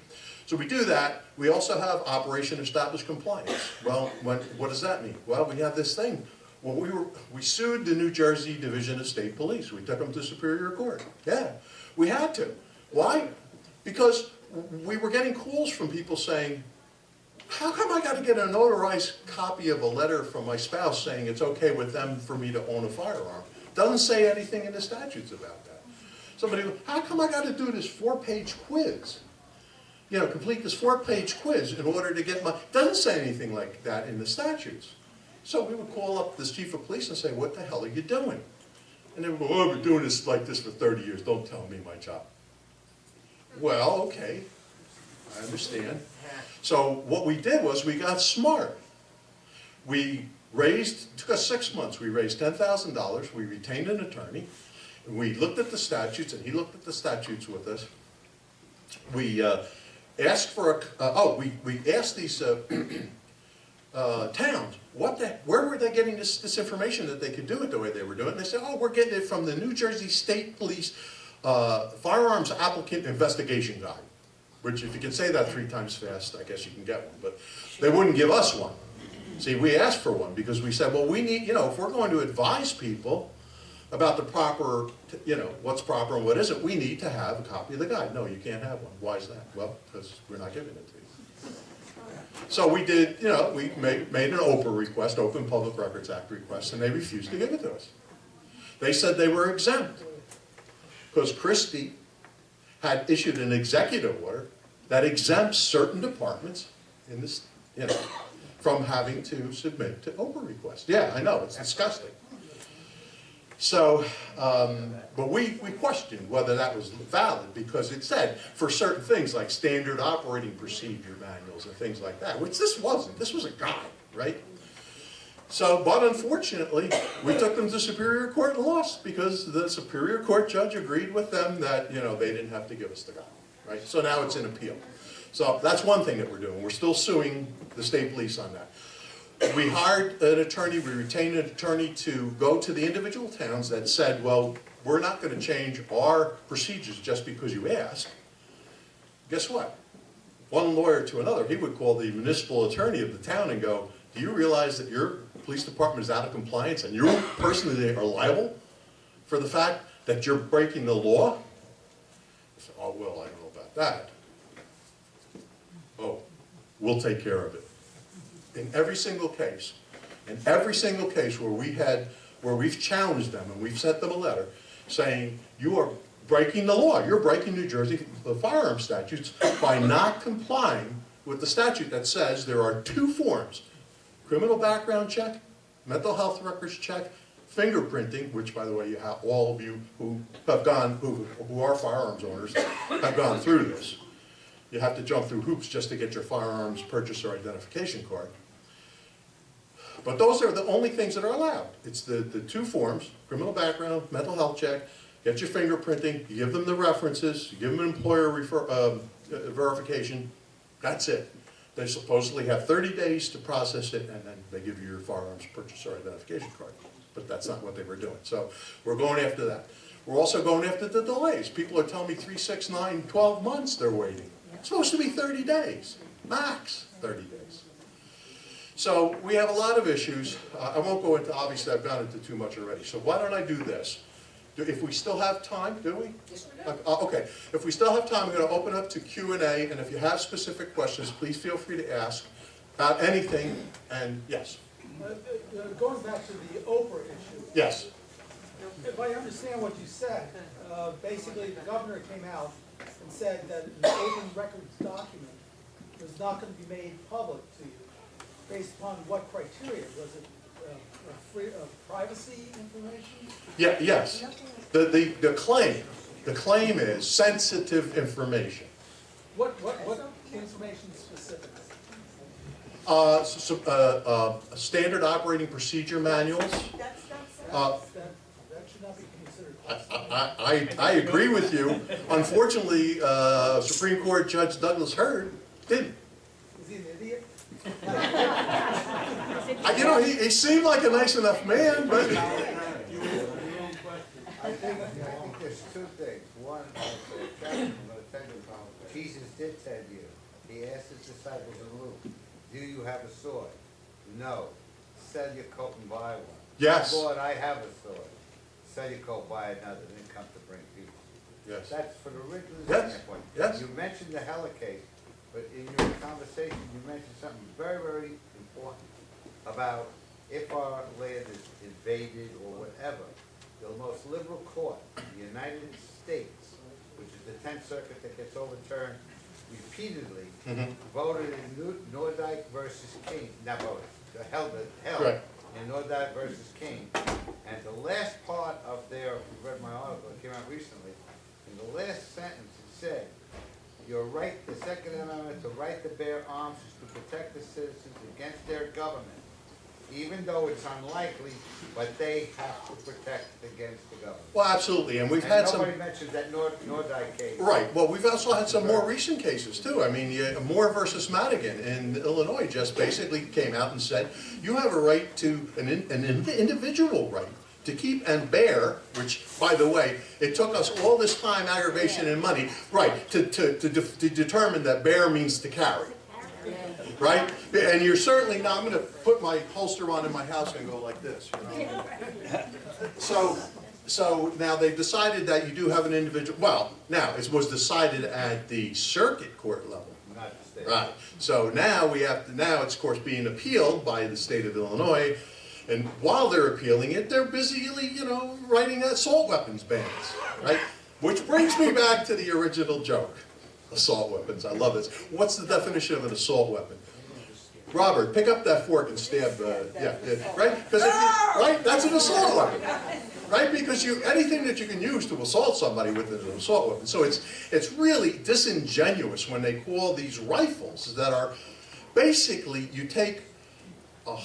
So we do that. We also have Operation Established Compliance. Well, what does that mean? Well, we have this thing. Well, we sued the New Jersey Division of State Police. We took them to Superior Court. Yeah, we had to. Why? Because we were getting calls from people saying, how come I got to get a notarized copy of a letter from my spouse saying it's okay with them for me to own a firearm? Doesn't say anything in the statutes about that. Somebody, how come I got to do this 4-page quiz? Complete this 4-page quiz in order to get my... Doesn't say anything like that in the statutes. So we would call up this chief of police and say, what the hell are you doing? And they would go, oh, I've been doing this like this for 30 years. Don't tell me my job. Well, okay. I understand. So what we did was we got smart. We took us 6 months. We raised $10,000. We retained an attorney. We looked at the statutes, and he looked at the statutes with us. We asked for we asked these towns, where were they getting this information that they could do it the way they were doing it? And they said, oh, we're getting it from the New Jersey State Police Firearms Applicant Investigation Guide, which if you can say that 3 times fast, I guess you can get one, but they wouldn't give us one. See, we asked for one because we said, well, we need, if we're going to advise people about the proper, what's proper and what isn't, we need to have a copy of the guide. No, you can't have one. Why is that? Well, because we're not giving it to you. So we did, we made an OPRA request, Open Public Records Act request, and they refused to give it to us. They said they were exempt because Christie had issued an executive order that exempts certain departments in this, from having to submit to OPRA requests. Yeah, I know, it's disgusting. So, but we questioned whether that was valid because it said for certain things like standard operating procedure manuals and things like that, which this wasn't. This was a guide, right? So, but unfortunately, we took them to Superior Court and lost because the Superior Court judge agreed with them that, they didn't have to give us the guide, right? So now it's in appeal. So that's one thing that we're doing. We're still suing the state police on that. We hired an attorney, we retained an attorney to go to the individual towns that said, well, we're not going to change our procedures just because you ask. Guess what? One lawyer to another, he would call the municipal attorney of the town and go, do you realize that your police department is out of compliance and you personally are liable for the fact that you're breaking the law? I said, oh, well, I don't know about that. Oh, we'll take care of it. In every single case where we've challenged them and we've sent them a letter saying, you are breaking the law, you're breaking New Jersey firearm statutes by not complying with the statute that says there are 2 forms, criminal background check, mental health records check, fingerprinting, which by the way, you have all of you who are firearms owners have gone through this. You have to jump through hoops just to get your firearms purchaser identification card. But those are the only things that are allowed. It's the 2 forms, criminal background, mental health check, get your fingerprinting, you give them the references, you give them an employer verification, that's it. They supposedly have 30 days to process it, and then they give you your firearms purchaser identification card. But that's not what they were doing. So we're going after that. We're also going after the delays. People are telling me 3, 6, 9, 12 months they're waiting. It's supposed to be 30 days, max 30 days. So we have a lot of issues. I won't go into, obviously I've gone into too much already. So why don't I do this? If we still have time, do we? Yes, we do. Okay, if we still have time, I'm going to open up to Q&A, and if you have specific questions, please feel free to ask about anything, and yes. Going back to the Oprah issue. Yes. If I understand what you said, basically the governor came out and said that an open records document was not going to be made public to you. Based upon what criteria? Was it privacy information? Yeah, yes. The claim is sensitive information. What information specifically? Standard operating procedure manuals. That should not be considered. I agree with you. Unfortunately, Supreme Court Judge Douglas Hurd didn't. Is he an idiot? He seemed like a nice enough man, but... I think there's 2 things. One, Jesus did tell you. He asked his disciples in Luke, do you have a sword? No. Sell your coat and buy one. Yes. Lord, I have a sword. Sell your coat, buy another, then come to bring peace. Yes. That's for the original Yes. standpoint. Yes. You mentioned the Heller case, but in your conversation, you mentioned something very, very important about if our land is invaded or whatever. The most liberal court in the United States, which is the 10th Circuit that gets overturned repeatedly, voted in Nordyke versus King, not voted, held Right. in Nordyke versus King. And the last part of their, if you read my article, it came out recently, in the last sentence it said, your right, the Second Amendment, to right to bear arms is to protect the citizens against their government. even though it's unlikely, but they have to protect against the government. Well, absolutely, and we've And had some... nobody mentions that Nordike case. Right, well, we've also had some more recent cases too. I mean, Moore versus Madigan in Illinois just basically came out and said, you have a right to, an individual right to keep and bear, which, by the way, it took us all this time, aggravation, and money, right, to determine that bear means to carry. Right? And you're certainly not, I'm going to put my holster on in my house and go like this, you know? So now they've decided that you do have an individual, well, now it was decided at the circuit court level. Not the state. Right. So now we have to, now it's of course being appealed by the state of Illinois, and while they're appealing it, they're busily, you know, writing assault weapons bans, right? Which brings me back to the original joke. Assault weapons, I love this. What's the definition of an assault weapon? Robert, pick up that fork and stab, right? Because right, that's an assault weapon, right? Because anything that you can use to assault somebody with is an assault weapon. So it's really disingenuous when they call these rifles that are basically, you take a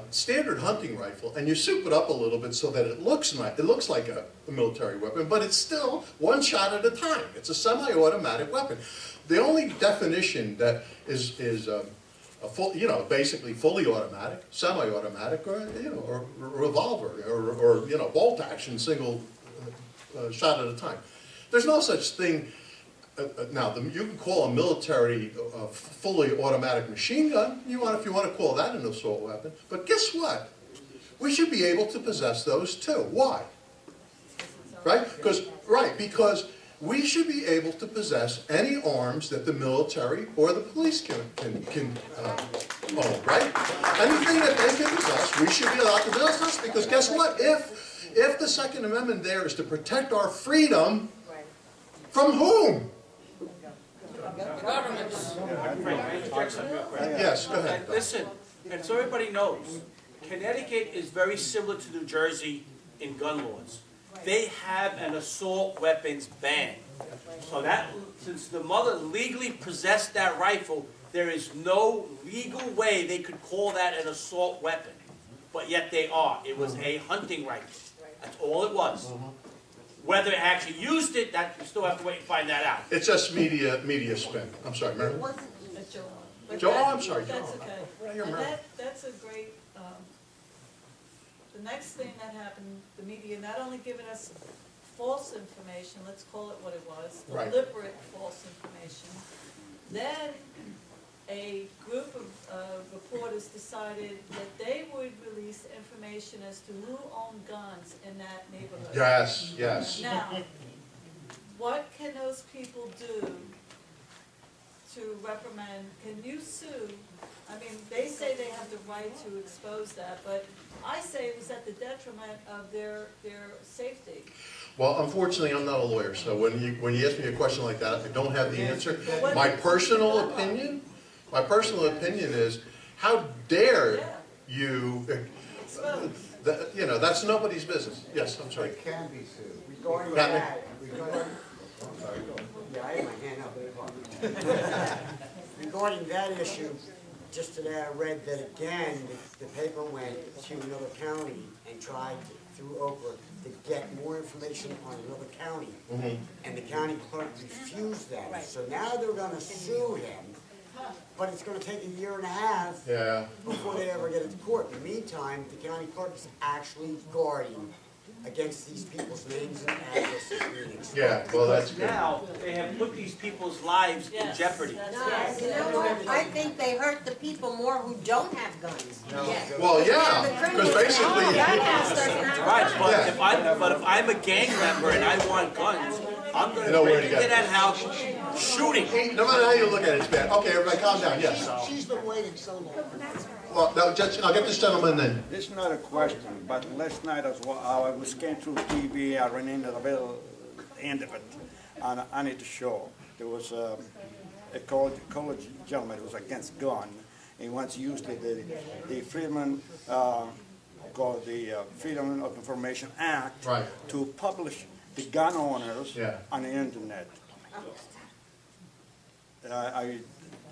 standard hunting rifle and you soup it up a little bit so that it looks like a military weapon, but it's still one shot at a time. It's a semi-automatic weapon. The only definition that is a full, you know, basically fully automatic, semi-automatic, or you know, or revolver, or you know, bolt action, single shot at a time. There's no such thing. Now, you can call a military fully automatic machine gun, if you want to call that an assault weapon, but guess what? We should be able to possess those too. Why? Right? Because we should be able to possess any arms that the military or the police can own, right? Anything that they can possess, we should be allowed to possess, because guess what? If the Second Amendment there is to protect our freedom, from whom? The government's. Yes, go ahead. Listen, and so everybody knows, Connecticut is very similar to New Jersey in gun laws. They have an assault weapons ban. So that, since the mother legally possessed that rifle, there is no legal way they could call that an assault weapon. But yet they are. It was a hunting rifle. That's all it was. Whether it actually used it, that you still have to wait and find that out. It's just media spin. I'm sorry, Mary. Joe, I'm sorry, Joe. That's okay. You're And Mary. that's a great, the next thing that happened, the media not only giving us false information, let's call it what it was, Right. deliberate false information, then a group of reporters decided that they would release information as to who owned guns in that neighborhood. Yes, yes. Now, what can those people do to reprimand? Can you sue? I mean, they say they have the right to expose that, but I say it was at the detriment of their safety. Well, unfortunately, I'm not a lawyer, so when you ask me a question like that, I don't have the answer. Well, My personal opinion is, how dare you, you know, that's nobody's business. Yes, I'm sorry. It can be sued. Regarding Pat, that, yeah, I had my hand up. Regarding that issue, just today I read that again, the paper went to another county and tried through Oprah to get more information on another county. And the county clerk refused that. So now they're gonna sue him, but it's gonna take a year and a half Yeah. before they ever get it to court. In the meantime, the county clerk is actually guarding against these people's names and addresses. Yeah, well, that's good. Now, they have put these people's lives in Yes, jeopardy. that's No, right. you know what? I think they hurt the people more who don't have guns. Yes. Well, yeah, because basically, Right, but Yeah. if I'm a gang member and I want guns, I'm You gonna know where break to into get that house shooting. no matter how you look at it, it's bad. Okay, everybody calm down, yes. She's been waiting so long. Well, now, I'll get this gentleman then. This is not a question, but last night as well, I was scanning through TV, I ran into the very end of it, and I need to show. There was a college gentleman who was against gun. He once used the Freedom, called the Freedom of Information Act Right. to publish the gun owners Yeah. on the internet. I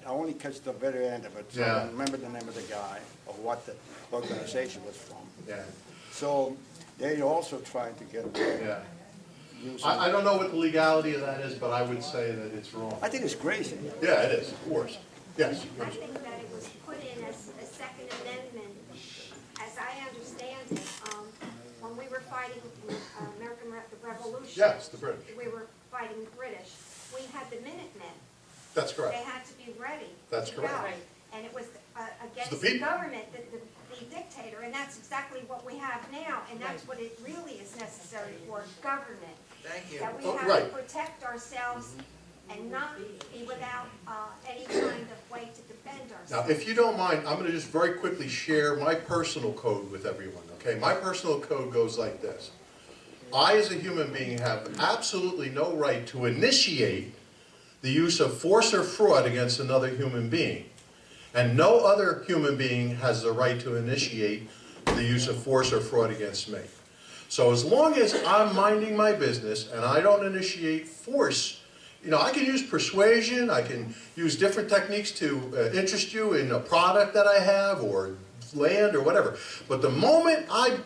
I only catch the very end of it, so I Yeah. don't remember the name of the guy or what the organization was from. Yeah, So they also tried to get, yeah. use I it. don't know what the legality of that is, but I would say that it's wrong. I think it's crazy. Yeah, it is, of course. Yes. I think that it was put in as a second amendment, as I understand it, when we were fighting the American Revolution. Yes, the British. We were fighting the British. We had the Minutemen. That's They correct. had to be ready. That's to correct. go. And it was against the the people. government, the dictator, and that's exactly what we have now, and that's what it really is necessary for, government. Thank you. That we Oh, have right. to protect ourselves and not be without any kind of way to defend Now, ourselves. if you don't mind, I'm gonna just very quickly share my personal code with everyone, okay? My personal code goes like this. I, as a human being, have absolutely no right to initiate the use of force or fraud against another human being. And no other human being has the right to initiate the use of force or fraud against me. So as long as I'm minding my business and I don't initiate force, you know, I can use persuasion, I can use different techniques to interest you in a product that I have or land or whatever. But the moment I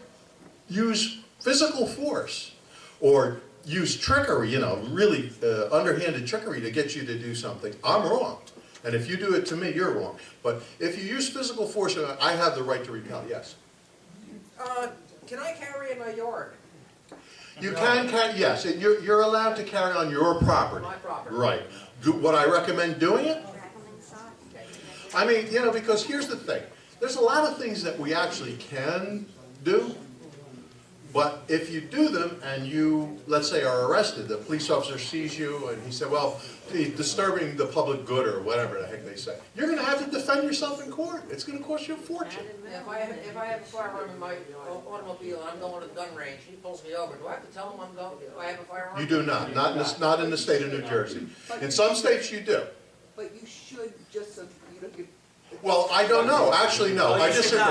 use physical force or use trickery, you know, really underhanded trickery to get you to do something, I'm wrong. And if you do it to me, you're wrong. But if you use physical force, I have the right to repel, yes. Can I carry in my yard? You can carry, yes, you're allowed to carry on your property. My property. Right. Would I recommend doing it? Traveling inside. I mean, you know, because here's the thing. There's a lot of things that we actually can do, but if you do them and you, let's say, are arrested, the police officer sees you and he said, well, he's disturbing the public good or whatever the heck they say, you're going to have to defend yourself in court. It's going to cost you a fortune. If I have a firearm in my automobile and I'm going to the gun range, he pulls me over, do I have to tell him I'm going, I have a firearm? You do not. Not in the state of New Jersey. In some states you do. But you should just, so you don't get. Well, I don't know. Actually, no. No, I you should disagree.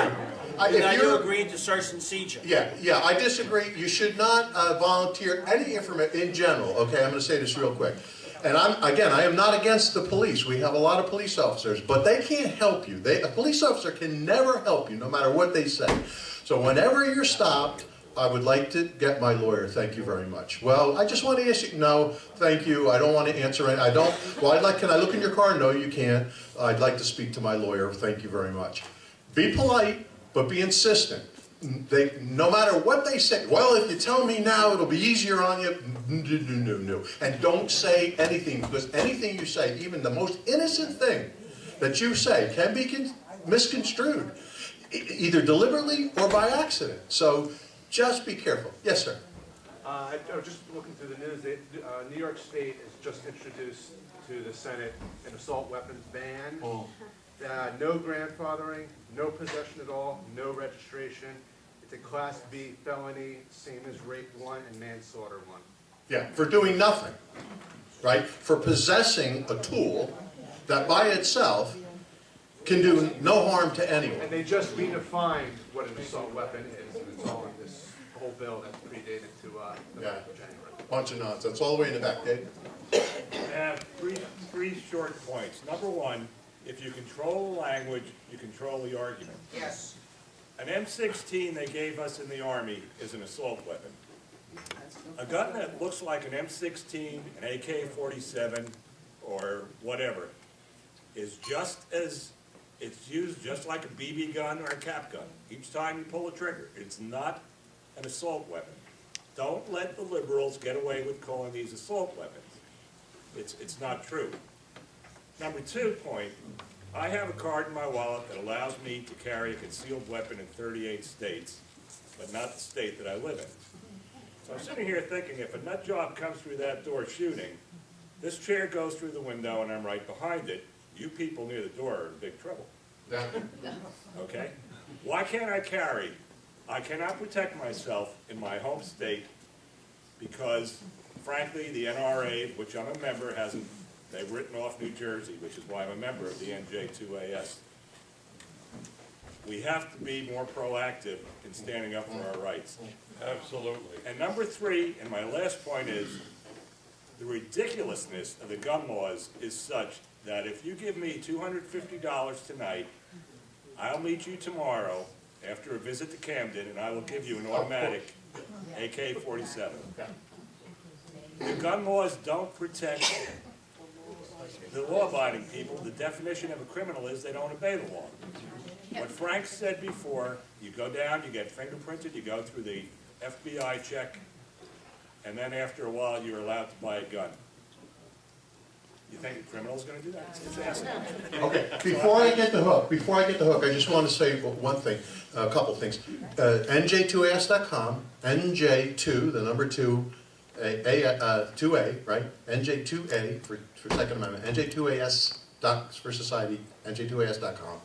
not. If Now you're- you agreed to search and seizure. Yeah, I disagree. You should not volunteer any information in general. Okay, I'm going to say this real quick. And I am not against the police. We have a lot of police officers, but they can't help you. A police officer can never help you, no matter what they say. So whenever you're stopped, I would like to get my lawyer. Thank you very much. Well, I just want to ask you. No, thank you. I don't want to answer it. I don't. Well, can I look in your car? No, you can't. I'd like to speak to my lawyer. Thank you very much. Be polite, but be insistent. No matter what they say, well, if you tell me now, it'll be easier on you. No. And don't say anything, because anything you say, even the most innocent thing that you say, can be misconstrued, either deliberately or by accident. So just be careful. Yes, sir. I was just looking through the news. New York State has just introduced to the Senate an assault weapons ban. No grandfathering, no possession at all, no registration. It's a Class B felony, same as rape 1 and manslaughter 1. Yeah, for doing nothing, right? For possessing a tool that by itself can do no harm to anyone. And they just redefined what an assault weapon is, and it's all in this whole bill that's predated to the month of January. Bunch of nonsense, all the way in the back, Dave. I have three short points. Number one, if you control the language, you control the argument. Yes. An M16 they gave us in the Army is an assault weapon. A gun that looks like an M16, an AK-47, or whatever, is it's used just like a BB gun or a cap gun. Each time you pull the trigger, it's not an assault weapon. Don't let the liberals get away with calling these assault weapons. It's not true. Number 2 point, I have a card in my wallet that allows me to carry a concealed weapon in 38 states, but not the state that I live in. So I'm sitting here thinking, if a nut job comes through that door shooting, this chair goes through the window and I'm right behind it, you people near the door are in big trouble. Okay? Why can't I carry? I cannot protect myself in my home state because, frankly, the NRA, which I'm a member, they've written off New Jersey, which is why I'm a member of the NJ2AS. We have to be more proactive in standing up for our rights. Absolutely. And number 3, and my last point is, the ridiculousness of the gun laws is such that if you give me $250 tonight, I'll meet you tomorrow after a visit to Camden, and I will give you an automatic AK-47. The gun laws don't protect the law-abiding people. The definition of a criminal is they don't obey the law. What Frank said before, you go down, you get fingerprinted, you go through the FBI check, and then after a while you're allowed to buy a gun. You think a criminal's going to do that? It's asking. Okay, before I get the hook, I just want to say one thing, a couple things. NJ2AS.com, NJ2, the number 2, 2A, right? NJ2A for Second Amendment, NJ2AS for Society, NJ2AS.com.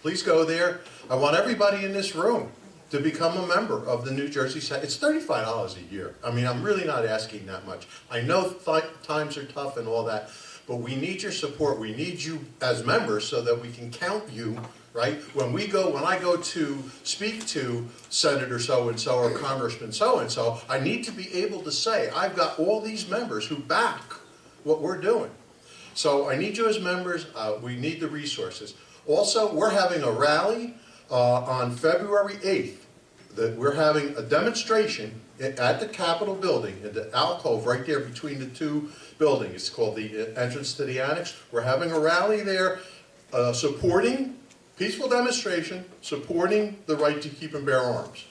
Please go there. I want everybody in this room to become a member of the New Jersey Senate. It's $35 a year. I mean, I'm really not asking that much. I know times are tough and all that, but we need your support. We need you as members so that we can count you, right? When I go to speak to Senator so-and-so or Congressman so-and-so, I need to be able to say, I've got all these members who back what we're doing. So I need you as members. We need the resources. Also, we're having a rally on February 8th. We're having a demonstration at the Capitol building, in the alcove right there between the two buildings. It's called the entrance to the annex. We're having a rally there supporting, peaceful demonstration, supporting the right to keep and bear arms.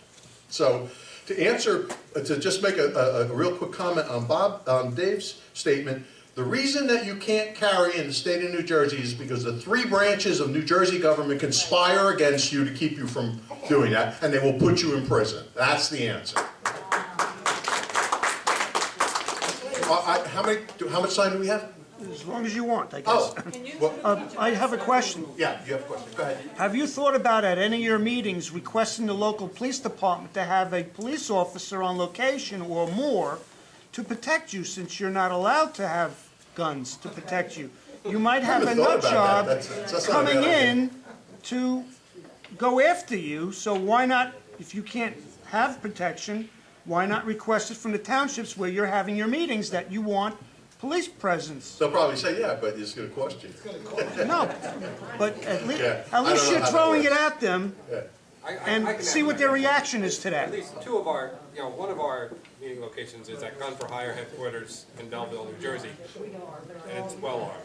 So to just make a real quick comment on Dave's statement, the reason that you can't carry in the state of New Jersey is because the 3 branches of New Jersey government conspire against you to keep you from doing that, and they will put you in prison. That's the answer. How much time do we have? As long as you want, I guess. Oh. I have a question. Yeah, you have a question. Go ahead. Have you thought about at any of your meetings requesting the local police department to have a police officer on location or more to protect you, since you're not allowed to have guns to protect you? You might have a nut job coming in to go after you, so why not, if you can't have protection, why not request it from the townships where you're having your meetings that you want police presence? They'll probably say, yeah, but it's going to cost you. No, but at least Yeah. you're throwing it at them Yeah. and see what their reaction is to that. At least 2 of our, one of our meeting locations is at Gun for Hire headquarters in Belleville, New Jersey, and it's well armed.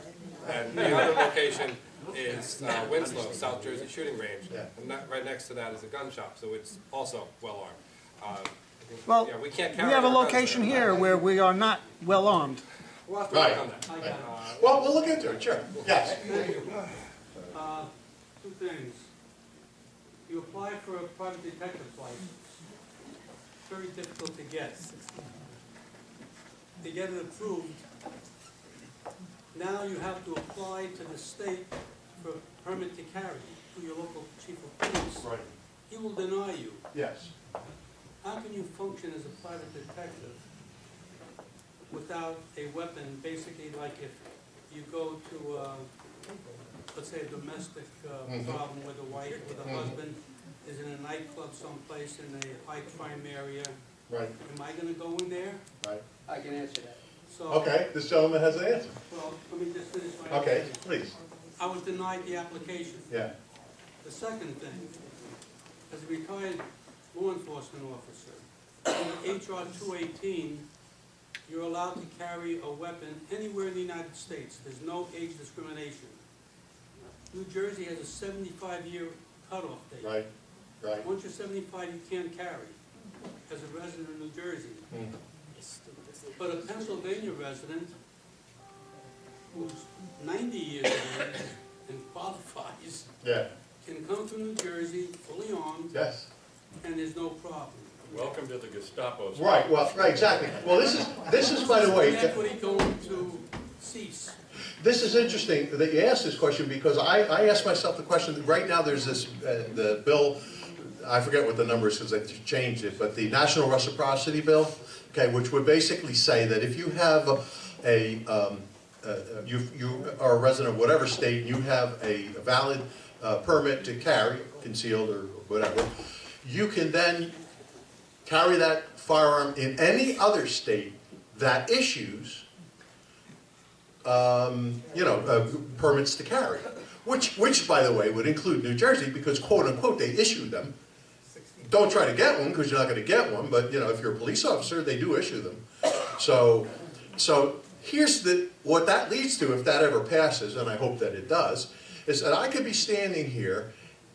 And the other location is Winslow, South Jersey Shooting Range, and right next to that is a gun shop, so it's also well armed. Well, we can't we carry have a our guns location there. here where we are not well armed. We'll have to work on that. Well, we'll look into it, sure. Yes. Two things. You apply for a private detective's license. It's very difficult to get. To get it approved, now you have to apply to the state for a permit to carry to your local chief of police. Right. He will deny you. Yes. How can you function as a private detective without a weapon? Basically, like if you go to, let's say, a domestic problem with a wife, with a husband, is in a nightclub someplace in a high crime area. Right. Am I going to go in there? Right. I can answer that. So, Okay, this gentleman has an answer. well, let me just finish my Okay, answer. please. I was denied the application. Yeah. The second thing, as a retired law enforcement officer, in HR 218, you're allowed to carry a weapon anywhere in the United States. There's no age discrimination. New Jersey has a 75-year cutoff date. Right, right. Once you're 75, you can't carry as a resident of New Jersey. But a Pennsylvania resident who's 90 years old and qualifies Yeah. can come to New Jersey fully armed, Yes. and there's no problem. Welcome to the Gestapo. Right, well, right, exactly. Well, this is, by the way, Equity going to cease. this is interesting that you asked this question, because I asked myself the question, that right now there's this, the bill, I forget what the number is because they changed it, but the National Reciprocity Bill, okay, which would basically say that if you have you are a resident of whatever state, and you have a valid permit to carry, concealed or whatever, you can then carry that firearm in any other state that issues permits to carry, which by the way would include New Jersey because quote unquote they issued them. Don't try to get one because you're not going to get one, but if you're a police officer, they do issue them. So here's what that leads to if that ever passes, and I hope that it does, is that I could be standing here,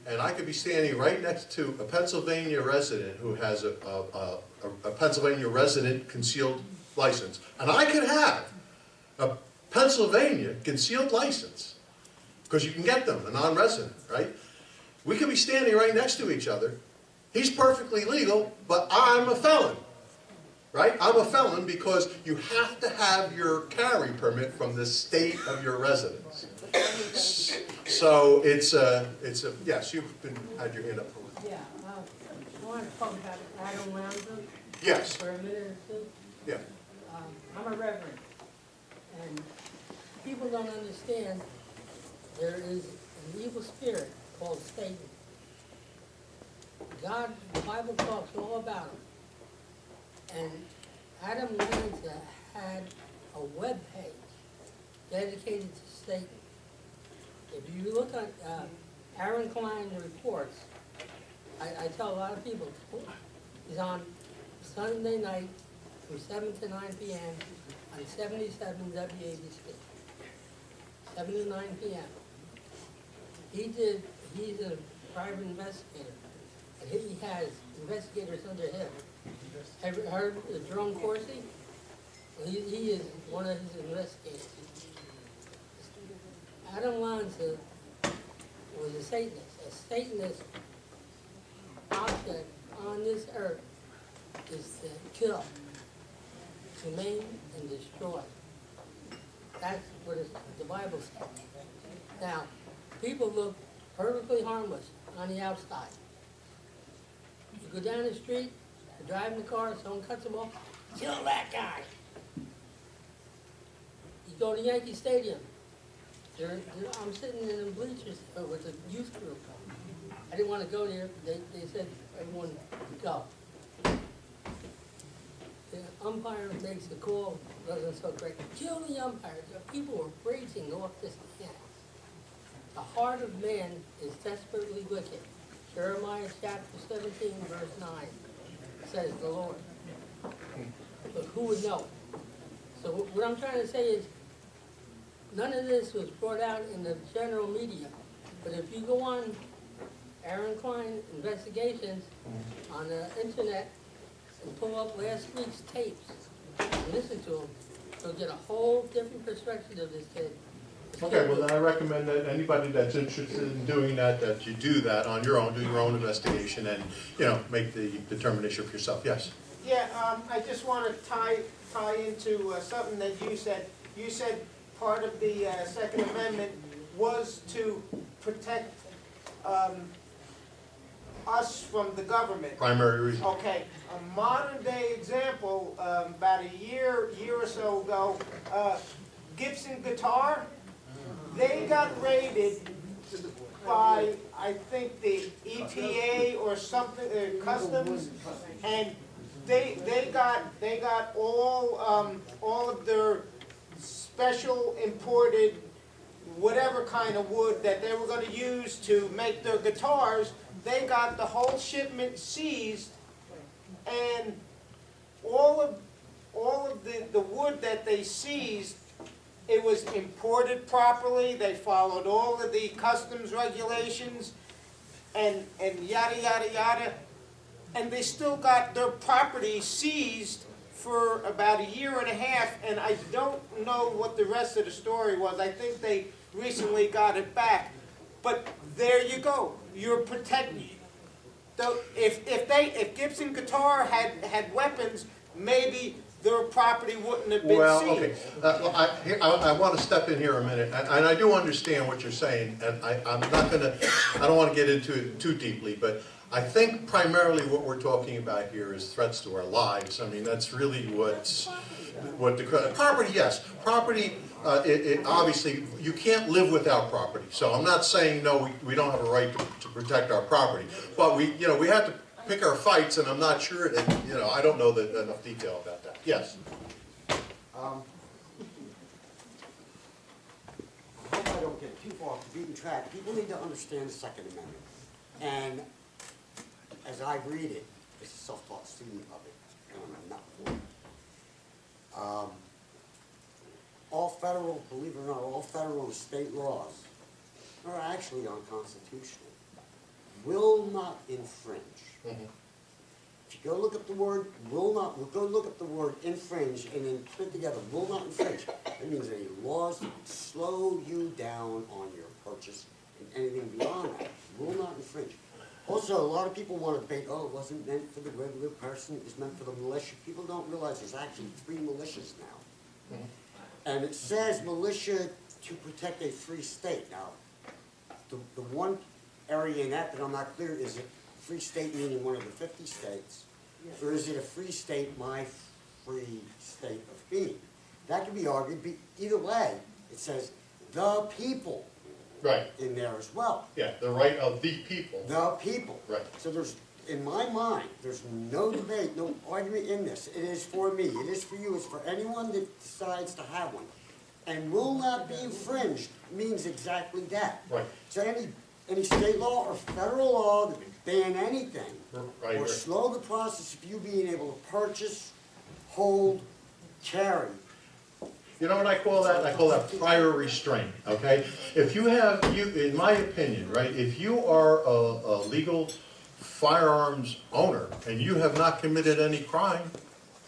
and I could be standing right next to a Pennsylvania resident who has a Pennsylvania resident concealed license, and I could have a Pennsylvania concealed license, because you can get them, a non-resident, right? We could be standing right next to each other. He's perfectly legal, but I'm a felon, right? I'm a felon because you have to have your carry permit from the state of your residence. So it's a yes, you've had your hand up for a while. Yeah, I want to talk about Adam Lanza. Yes. For a minute or two. Yeah. I'm a reverend, and people don't understand there is an evil spirit called Satan. God, the Bible talks all about him. And Adam Lanza had a web page dedicated to Satan. If you look at Aaron Klein reports, I tell a lot of people, he's on Sunday night from 7 to 9 p.m. on 77 WABC. 7 to 9 p.m. He's a private investigator. And he has investigators under him. Have you heard of Jerome Corsi? Well, he is one of his investigators. Adam Lanza was a Satanist. A Satanist object on this earth is to kill, to maim, and destroy. That's what the Bible says. Now, people look perfectly harmless on the outside. You go down the street, you're driving the car, someone cuts them off, kill that guy. You go to Yankee Stadium, I'm sitting in the bleachers with a youth group. I didn't want to go there. They said everyone go. The umpire makes the call, wasn't so great. Kill the umpire. People were raging off this man. The heart of man is desperately wicked. Jeremiah chapter 17, verse 9, says the Lord. But who would know? So what I'm trying to say is, none of this was brought out in the general media. But if you go on Aaron Klein investigations on the internet and pull up last week's tapes and listen to them, you'll get a whole different perspective of this kid. Okay, well then I recommend that anybody that's interested in doing that, that you do that on your own, do your own investigation and, make the determination for yourself. Yes? Yeah, I just want to tie into something that you said. You said part of the Second Amendment was to protect us from the government. Primary reason. Okay, a modern day example, about a year or so ago, Gibson Guitar, they got raided by, I think, the EPA or something, Customs, and they got all of their special imported whatever kind of wood that they were going to use to make their guitars. They got the whole shipment seized, and all of the wood that they seized, it was imported properly. They followed all of the customs regulations, and yada yada yada, and they still got their property seized for about a year and a half. And I don't know what the rest of the story was. I think they recently got it back. But there you go. You're protecting. If Gibson Guitar had weapons, maybe their property wouldn't have been seized. Okay. I want to step in here a minute, and I do understand what you're saying, and I don't want to get into it too deeply, but I think primarily what we're talking about here is threats to our lives. I mean, that's really what the property. Yes, property. Obviously, you can't live without property. So I'm not saying no, we don't have a right to protect our property, but we have to pick our fights, and I'm not sure that I don't know enough detail about that. Yes. off the beaten track, people need to understand the Second Amendment. And as I read it, as a self-taught student of it, and I'm not for it, all federal, believe it or not, all federal and state laws are actually unconstitutional, will not infringe. If you go look up the word will not, go look up the word infringe and then put together will not infringe. It means any laws that slow you down on your purchase and anything beyond that will not infringe. Also, a lot of people want to debate, oh, it wasn't meant for the regular person, it was meant for the militia. People don't realize there's actually 3 militias now. And it says militia to protect a free state. Now, the one area in that I'm not clear, is it free state meaning one of the 50 states? Or is it a free state, my free state of being? That can be argued. Either way, it says the people Right. in there as well. Yeah, the right of the people. The people. Right. So there's, in my mind, there's no debate, no argument in this. It is for me, it is for you, it's for anyone that decides to have one. And will not be infringed means exactly that. Right. So any state law or federal law that ban anything Right. or slow the process of you being able to purchase, hold, carry. You know what I call that? I call that prior restraint, okay? If you have, in my opinion, right, if you are a legal firearms owner and you have not committed any crime,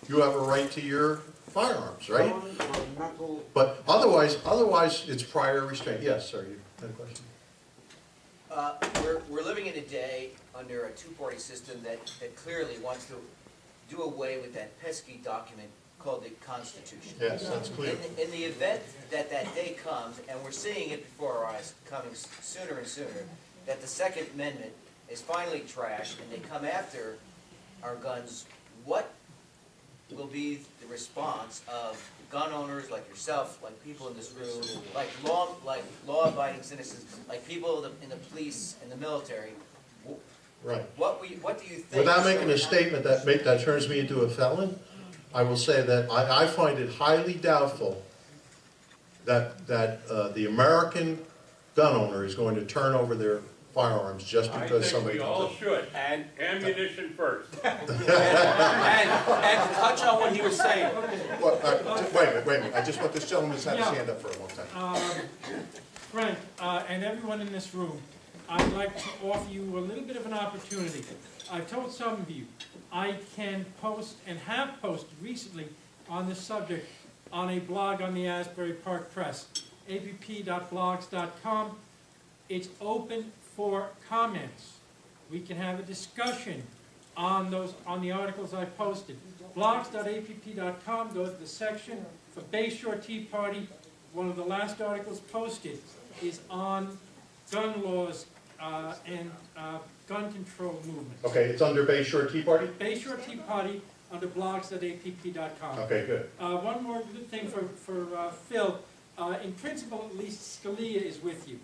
you have a right to your firearms, right? But otherwise it's prior restraint. Yes, sir, you had a question? We're living in a day under a two-party system that clearly wants to do away with that pesky document called the Constitution. Yes, that's clear. In the event that that day comes, and we're seeing it before our eyes coming sooner and sooner, that the Second Amendment is finally trashed and they come after our guns, what will be the response of gun owners like yourself, like people in this room, like law-abiding citizens, like people in the police and the military? Right. What do you think? Without making a statement that turns me into a felon, I will say that I find it highly doubtful that the American gun owner is going to turn over their firearms just because somebody... I think we all should. And ammunition first. And to touch on what he was saying. Well, wait a minute. I just want this gentleman's had his hand up for a long time. Frank, and everyone in this room, I'd like to offer you a little bit of an opportunity. I've told some of you, I can post and have posted recently on this subject on a blog on the Asbury Park Press, app.blogs.com. It's open for comments. We can have a discussion on the articles I posted. Blogs.app.com, go to the section for Bayshore Tea Party. One of the last articles posted is on gun laws and gun control movement. Okay, it's under Bayshore Tea Party? Bayshore Tea Party under blogs.app.com. Okay, good. One more good thing for Phil. In principle, at least Scalia is with you.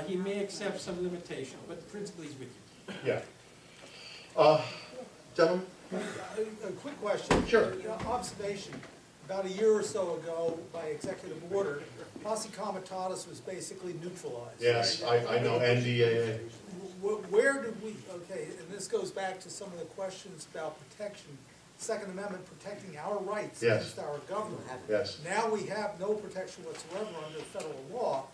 He may accept some limitation, but the principle is with you. Yeah. Gentlemen? A quick question. Sure. Observation. About a year or so ago, by executive order, posse comitatus was basically neutralized. Yes, I know, NDAA. Where did we, okay, and this goes back to some of the questions about protection, Second Amendment protecting our rights Yes. against our government. Yes. Now we have no protection whatsoever under federal law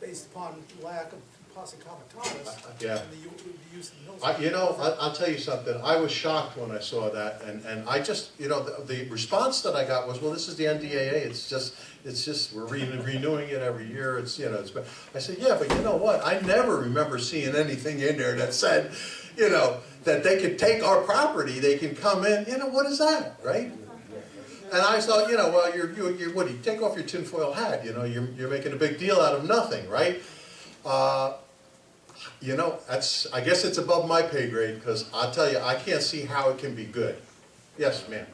based upon lack of posse comitatus Yeah. and the use of military. You know, I'll tell you something. I was shocked when I saw that, and I just, you know, the response that I got was, well, this is the NDAA. It's just we're renewing it every year. It's, you know, it's. I said, yeah, but you know what? I never remember seeing anything in there that said, you know, that they could take our property. They can come in. You know, what is that, right? And I thought, you know, well, you're what do you take off your tinfoil hat? You know, you're making a big deal out of nothing, right? You know, I guess it's above my pay grade, because I'll tell you, I can't see how it can be good. Yes, ma'am.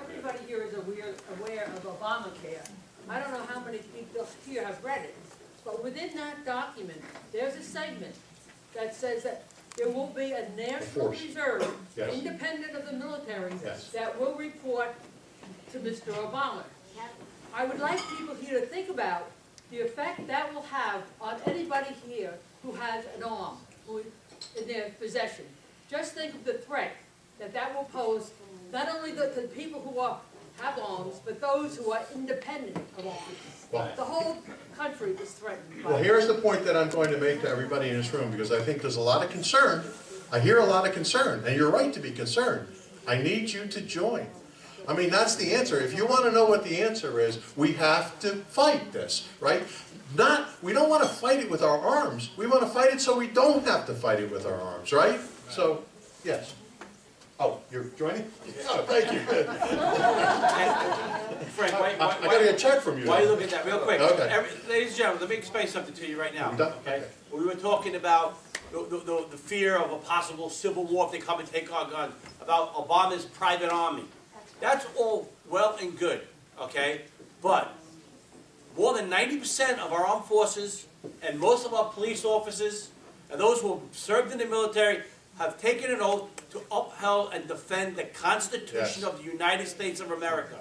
Everybody here is aware of Obamacare. I don't know how many people here have read it, but within that document, there's a segment that says that there will be a national reserve, Yes. independent of the military, Yes. that will report to Mr. Obama. I would like people here to think about the effect that will have on anybody here who has an arm in their possession. Just think of the threat that will pose, not only to the people who have arms, but those who are independent of arms. The whole country is threatened by Well, here's the point that I'm going to make to everybody in this room, because I think there's a lot of concern. I hear a lot of concern, and you're right to be concerned. I need you to join. I mean, that's the answer. If you want to know what the answer is, we have to fight this, right? We don't want to fight it with our arms. We want to fight it so we don't have to fight it with our arms, right? So, yes. Oh, you're joining? Oh, thank you. Frank, I got to get a check from you. Why are you looking at that real quick? Okay. Ladies and gentlemen, let me explain something to you right now. Done? Okay? We were talking about the fear of a possible civil war if they come and take our guns, about Obama's private army. That's all well and good, okay? But more than 90% of our armed forces and most of our police officers and those who have served in the military have taken an oath to uphold and defend the Constitution of the United States of America.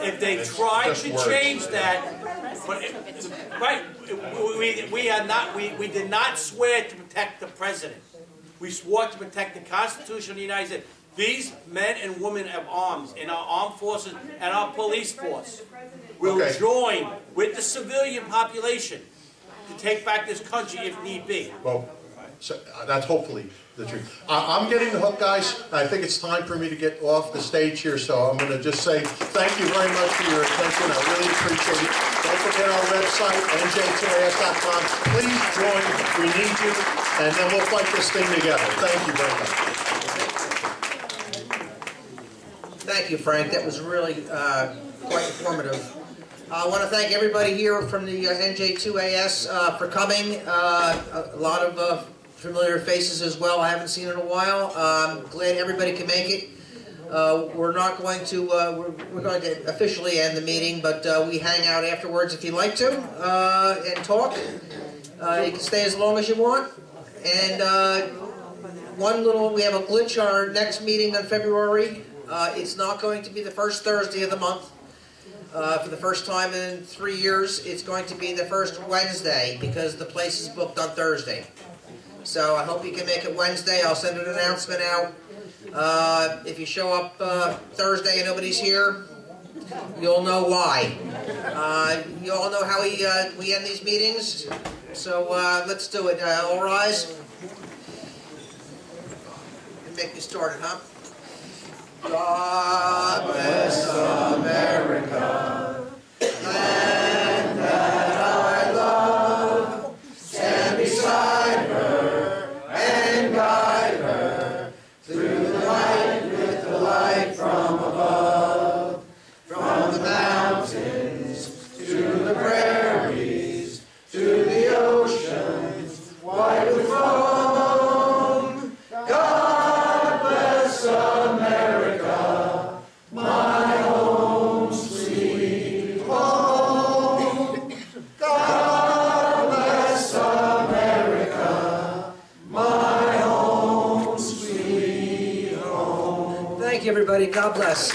If they try to change that, we did not swear to protect the president. We swore to protect the Constitution of the United States. These men and women have arms in our armed forces and our police force will join with the civilian population to take back this country if need be. Well, so that's hopefully the truth. I'm getting the hook, guys. I think it's time for me to get off the stage here, so I'm going to just say thank you very much for your attention. I really appreciate it. Don't forget our website, nj2as.com. Please join. We need you, and then we'll fight this thing together. Thank you very much. Thank you, Frank. That was really quite informative. I want to thank everybody here from the NJ2AS for coming. A lot of familiar faces as well. I haven't seen in a while. I'm glad everybody can make it. We're not going to we're going to officially end the meeting, but we hang out afterwards if you'd like to and talk. You can stay as long as you want. And we have a glitch on our next meeting on February. It's not going to be the first Thursday of the month. For the first time in 3 years, it's going to be the first Wednesday because the place is booked on Thursday. So I hope you can make it Wednesday. I'll send an announcement out. If you show up Thursday and nobody's here, you'll know why. You all know how we end these meetings. So let's do it. All rise. And make me started, huh? God bless America, land that I love. Stand beside her and guide her through the night with the light from above. From the mountains to the prairies to the oceans white with foam. God bless America, my home sweet home. God bless America, my home sweet home. Thank you, everybody. God bless.